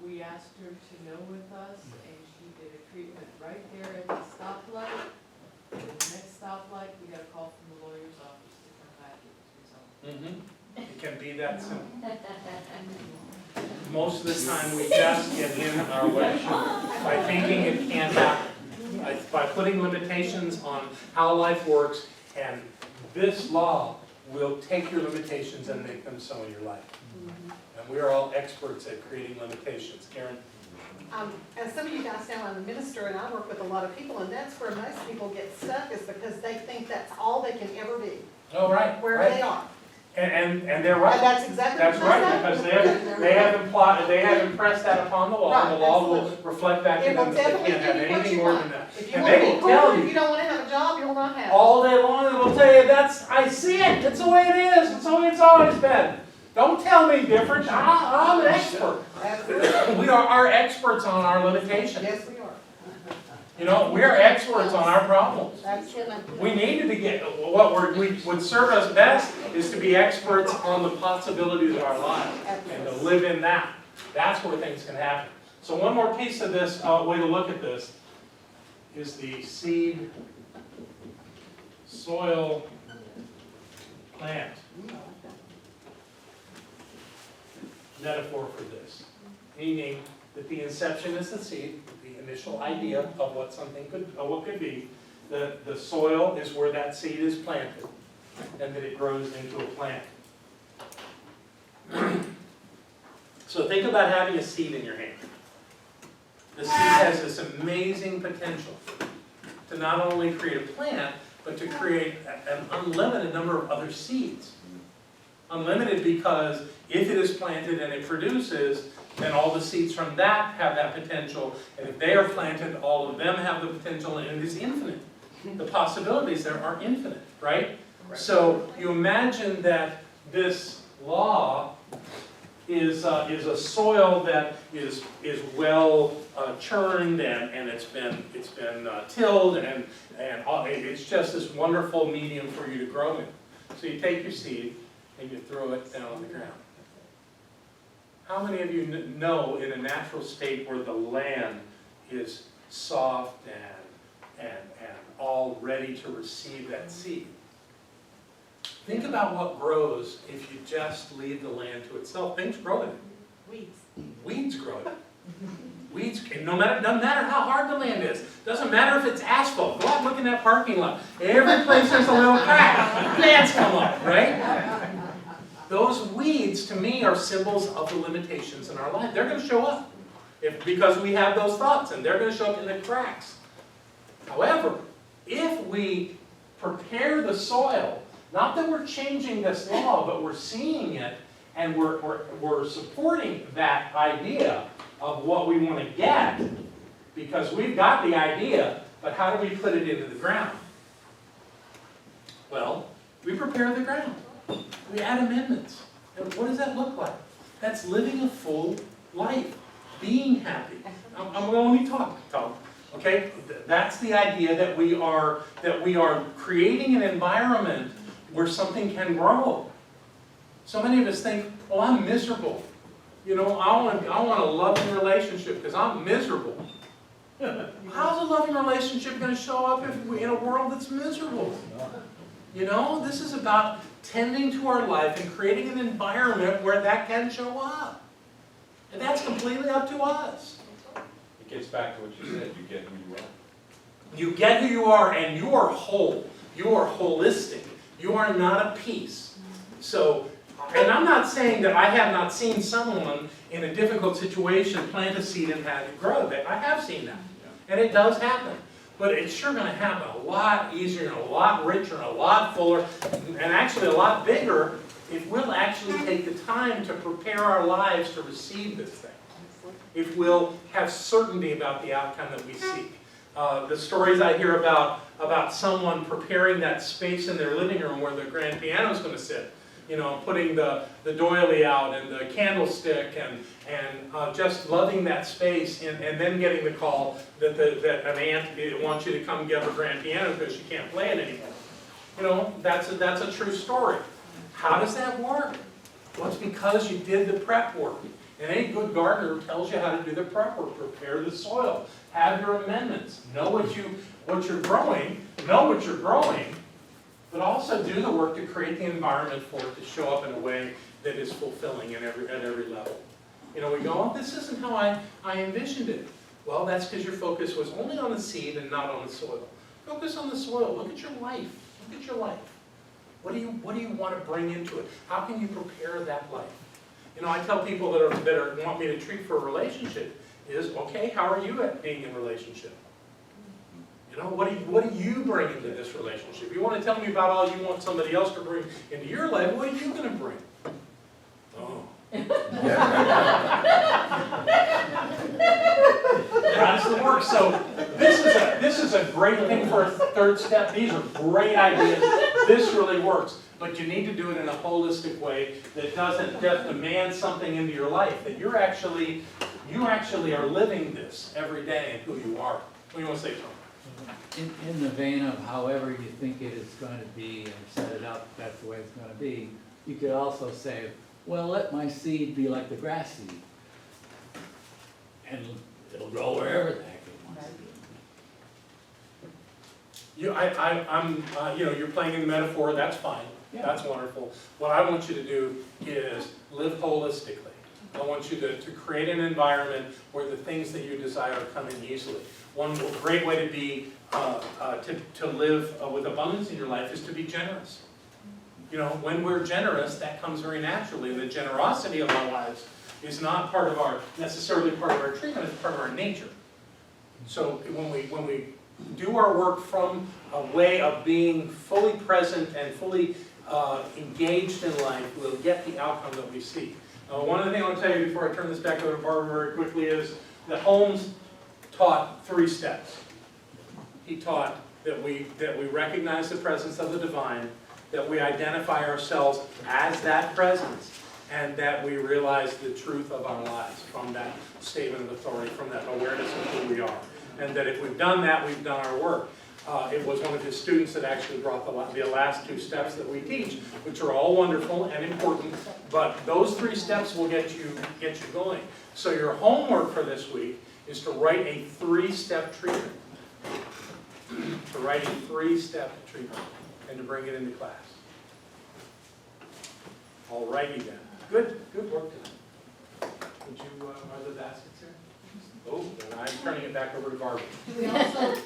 [SPEAKER 14] We asked her to know with us, and she did a treatment right there at the stoplight. And the next stoplight, we got a call from the lawyer's office to come back. It was resolved.
[SPEAKER 3] It can be that simple. Most of the time we just get in our way by thinking it can't happen. By putting limitations on how life works, and this law will take your limitations and make them so in your life. And we are all experts at creating limitations. Karen?
[SPEAKER 12] As some of you guys know, I'm a minister and I work with a lot of people, and that's where most people get stuck, is because they think that's all they can ever be.
[SPEAKER 3] Oh, right.
[SPEAKER 12] Where
[SPEAKER 3] right.
[SPEAKER 12] they are.
[SPEAKER 3] And they're right.
[SPEAKER 12] And that's exactly what
[SPEAKER 3] right, because they have impressed that upon the law,
[SPEAKER 12] Right,
[SPEAKER 3] and the law
[SPEAKER 12] absolutely.
[SPEAKER 3] will reflect back to
[SPEAKER 12] It
[SPEAKER 3] them
[SPEAKER 12] will
[SPEAKER 3] that they
[SPEAKER 12] definitely
[SPEAKER 3] can't have
[SPEAKER 12] give you what
[SPEAKER 3] anything
[SPEAKER 12] you
[SPEAKER 3] more
[SPEAKER 12] want.
[SPEAKER 3] than that.
[SPEAKER 12] If you
[SPEAKER 3] And
[SPEAKER 12] want
[SPEAKER 3] they
[SPEAKER 12] to
[SPEAKER 3] will
[SPEAKER 12] be
[SPEAKER 3] tell
[SPEAKER 12] poor, if
[SPEAKER 3] you
[SPEAKER 12] you don't want to have a job, you'll not have it.
[SPEAKER 3] all day long, they will tell you, I see it, it's the way it is, it's the way it's always been. Don't tell me different, I'm an expert. We are experts on our limitations.
[SPEAKER 12] Yes, we are.
[SPEAKER 3] You know, we're experts on our problems.
[SPEAKER 19] That's
[SPEAKER 3] We needed to get, would serve us best is to be experts on the possibilities of our lives and to live in that. That's where things can happen. So one more piece of this, way to look at this, is the seed, soil, plant metaphor for this. Meaning that the inception is the seed, the initial idea of what something what could be. The soil is where that seed is planted, and that it grows into a plant. So think about having a seed in your hand. The seed has this amazing potential to not only create a plant, but to create an unlimited number of other seeds. Unlimited because if it is planted and it produces, then all the seeds from that have that potential. And if they are planted, all of them have the potential, and it is infinite. The possibilities there are infinite, right? So you imagine that this law is a soil that is well churned and it's been tilled and it's just this wonderful medium for you to grow in. So you take your seed and you throw it down on the ground. How many of you know in a natural state where the land is soft and all ready to receive that seed? Think about what grows if you just leave the land to itself. Things grow in it.
[SPEAKER 6] Weeds.
[SPEAKER 3] Weeds grow in it. Weeds, no matter, doesn't matter how hard the land is. Doesn't matter if it's asphalt. Go out and look in that parking lot. Every place there's a little crack. Plants come up, right? Those weeds, to me, are symbols of the limitations in our life. They're going to show up because we have those thoughts, and they're going to show up in the cracks. However, if we prepare the soil, not that we're changing this law, but we're seeing it, and we're supporting that idea of what we want to get, because we've got the idea, but how do we put it into the ground? Well, we prepare the ground. We add amendments. And what does that look like? That's living a full life, being happy. I'm going to only talk. Okay? That's the idea that we are creating an environment where something can grow. So many of us think, oh, I'm miserable. You know, I want a loving relationship because I'm miserable. How's a loving relationship going to show up if we're in a world that's miserable? You know, this is about tending to our life and creating an environment where that can show up. And that's completely up to us.
[SPEAKER 7] It gets back to what you said, you get who you are.
[SPEAKER 3] You get who you are, and you are whole. You are holistic. You are not a piece. So, and I'm not saying that I have not seen someone in a difficult situation plant a seed and have it grow. I have seen that. And it does happen. But it's sure going to happen a lot easier and a lot richer and a lot fuller and actually a lot bigger if we'll actually take the time to prepare our lives to receive this thing. If we'll have certainty about the outcome that we seek. The stories I hear about someone preparing that space in their living room where the grand piano is going to sit. You know, putting the doily out and the candlestick and just loving that space and then getting the call that an aunt wants you to come get her grand piano because she can't play it anymore. You know, that's a true story. How does that work? Well, it's because you did the prep work. And any good gardener tells you how to do the prep work. Prepare the soil. Have your amendments. Know what you're growing. Know what you're growing. But also do the work to create the environment for it to show up in a way that is fulfilling at every level. You know, we go, oh, this isn't how I envisioned it. Well, that's because your focus was only on the seed and not on the soil. Focus on the soil. Look at your life. Look at your life. What do you want to bring into it? How can you prepare that life? You know, I tell people that want me to treat for a relationship is, okay, how are you at being in a relationship? You know, what do you bring into this relationship? You want to tell me about all you want somebody else to bring into your life, what are you going to bring? Oh. How does it work? So this is a great thing for a third step. These are great ideas. This really works. But you need to do it in a holistic way that doesn't just demand something into your life. That you actually are living this every day in who you are. What do you want to say, Tom?
[SPEAKER 18] In the vein of however you think it is going to be and set it up, that's the way it's going to be, you could also say, well, let my seed be like the grass seed. And it'll grow wherever the heck it wants to be.
[SPEAKER 3] You're playing in the metaphor, that's fine.
[SPEAKER 18] Yeah.
[SPEAKER 3] That's wonderful. What I want you to do is live holistically. I want you to create an environment where the things that you desire come in easily. One great way to be to live with abundance in your life is to be generous. When we're generous, that comes very naturally. The generosity of our lives is not necessarily part of our treatment, it's part of our nature. So when we do our work from a way of being fully present and fully engaged in life, we'll get the outcome that we see. One of the things I want to tell you before I turn this back over to Barbara very quickly is that Holmes taught 3 steps. He taught that we recognize the presence of the divine, that we identify ourselves as that presence, and that we realize the truth of our lives from that statement of authority, from that awareness of who we are. And that if we've done that, we've done our work. It was one of his students that actually brought the last 2 steps that we teach, which are all wonderful and important, but those 3 steps will get you going. So your homework for this week is to write a 3-step treatment. To write a 3-step treatment and to bring it into class. All righty then. Good work tonight. Are the baskets here? Oh, then I'm turning it back over to Barbara.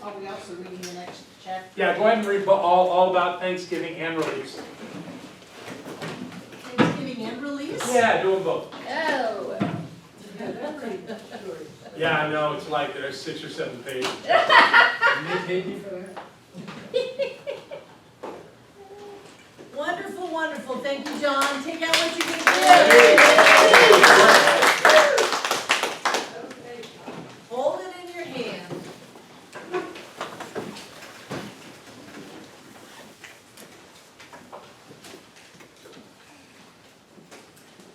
[SPEAKER 5] Are we also reading the next chapter?
[SPEAKER 3] Yeah, go ahead and read all about Thanksgiving and release.
[SPEAKER 1] Thanksgiving and release?
[SPEAKER 3] Yeah, do them both.
[SPEAKER 1] Oh.
[SPEAKER 3] Yeah, I know, it's like there's 6 or 7 pages.
[SPEAKER 1] Wonderful, wonderful. Thank you, John. Take out what you can do. Hold it in your hand.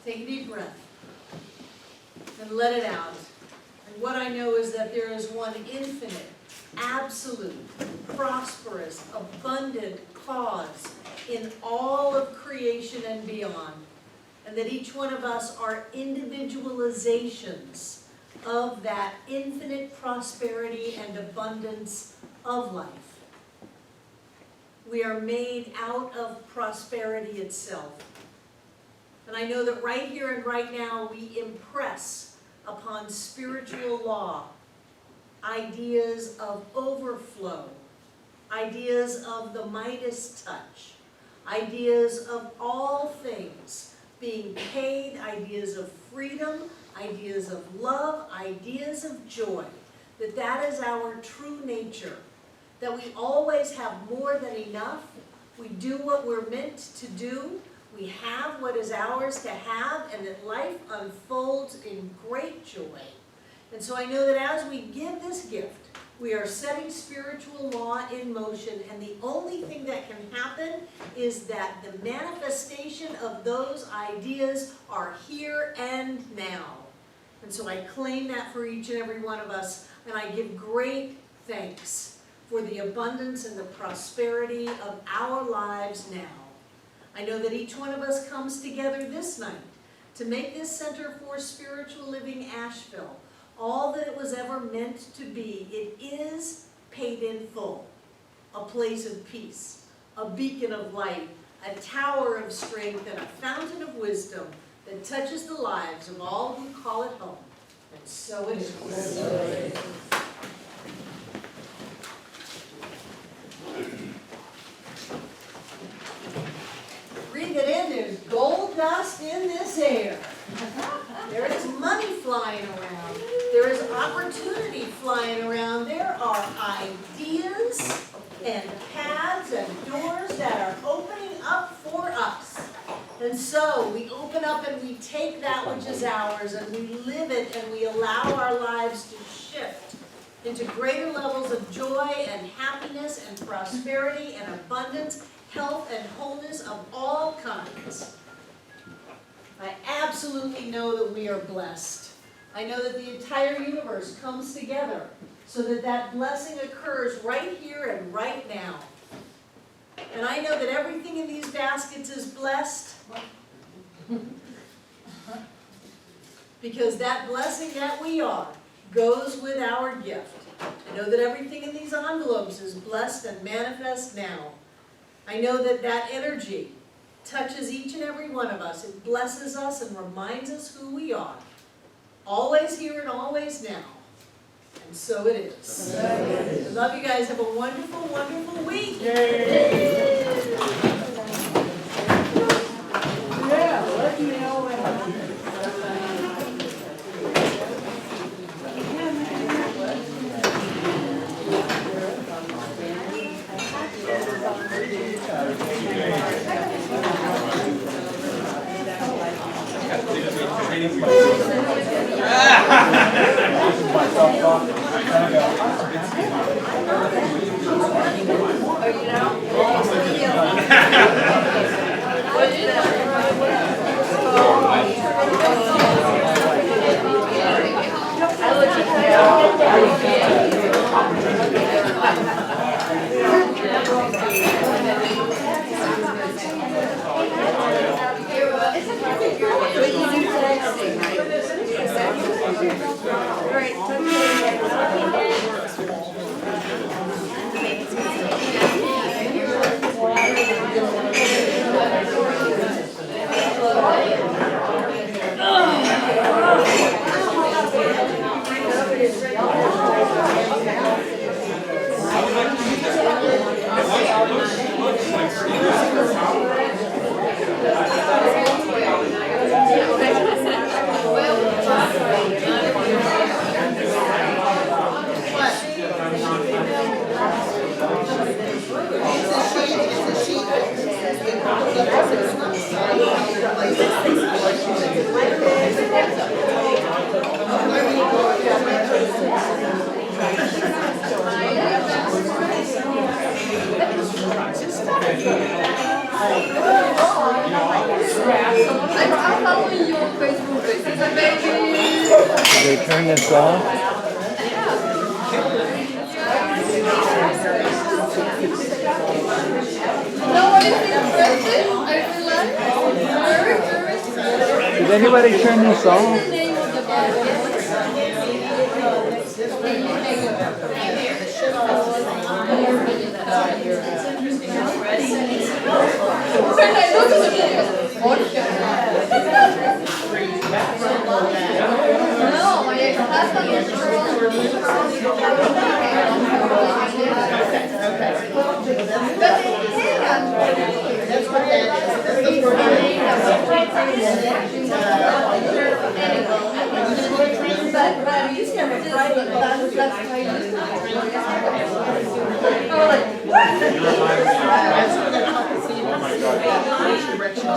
[SPEAKER 1] Take a deep breath and let it out. And what I know is that there is one infinite, absolute, prosperous, abundant cause in all of creation and beyond. And that each one of us are individualizations of that infinite prosperity and abundance of life. We are made out of prosperity itself. And I know that right here and right now we impress upon spiritual law ideas of overflow, ideas of the Midas touch, ideas of all things being paid, ideas of freedom, ideas of love, ideas of joy, that is our true nature, that we always have more than enough, we do what we're meant to do, we have what is ours to have, and that life unfolds in great joy. And so I know that as we give this gift, we are setting spiritual law in motion, and the only thing that can happen is that the manifestation of those ideas are here and now. And so I claim that for each and every one of us, and I give great thanks for the abundance and the prosperity of our lives now. I know that each one of us comes together this night to make this Center for Spiritual Living Asheville all that it was ever meant to be. It is paid in full. A place of peace, a beacon of light, a tower of strength, and a fountain of wisdom that touches the lives of all who call it home. And so it is. Breathe it in, there's gold dust in this air. There is money flying around. There is opportunity flying around. There are ideas and paths and doors that are opening up for us. And so we open up and we take that which is ours and we live it and we allow our lives to shift into greater levels of joy and happiness and prosperity and abundance, health and wholeness of all kinds. I absolutely know that we are blessed. I know that the entire universe comes together so that that blessing occurs right here and right now. And I know that everything in these baskets is blessed, because that blessing that we are goes with our gift. I know that everything in these envelopes is blessed and manifest now. I know that that energy touches each and every one of us. It blesses us and reminds us who we are. Always here and always now. And so it is. I love you guys. Have a wonderful, wonderful week.
[SPEAKER 9] Yeah, let me know when.
[SPEAKER 18] They turn this off? Did anybody turn this off?
[SPEAKER 5] Direction.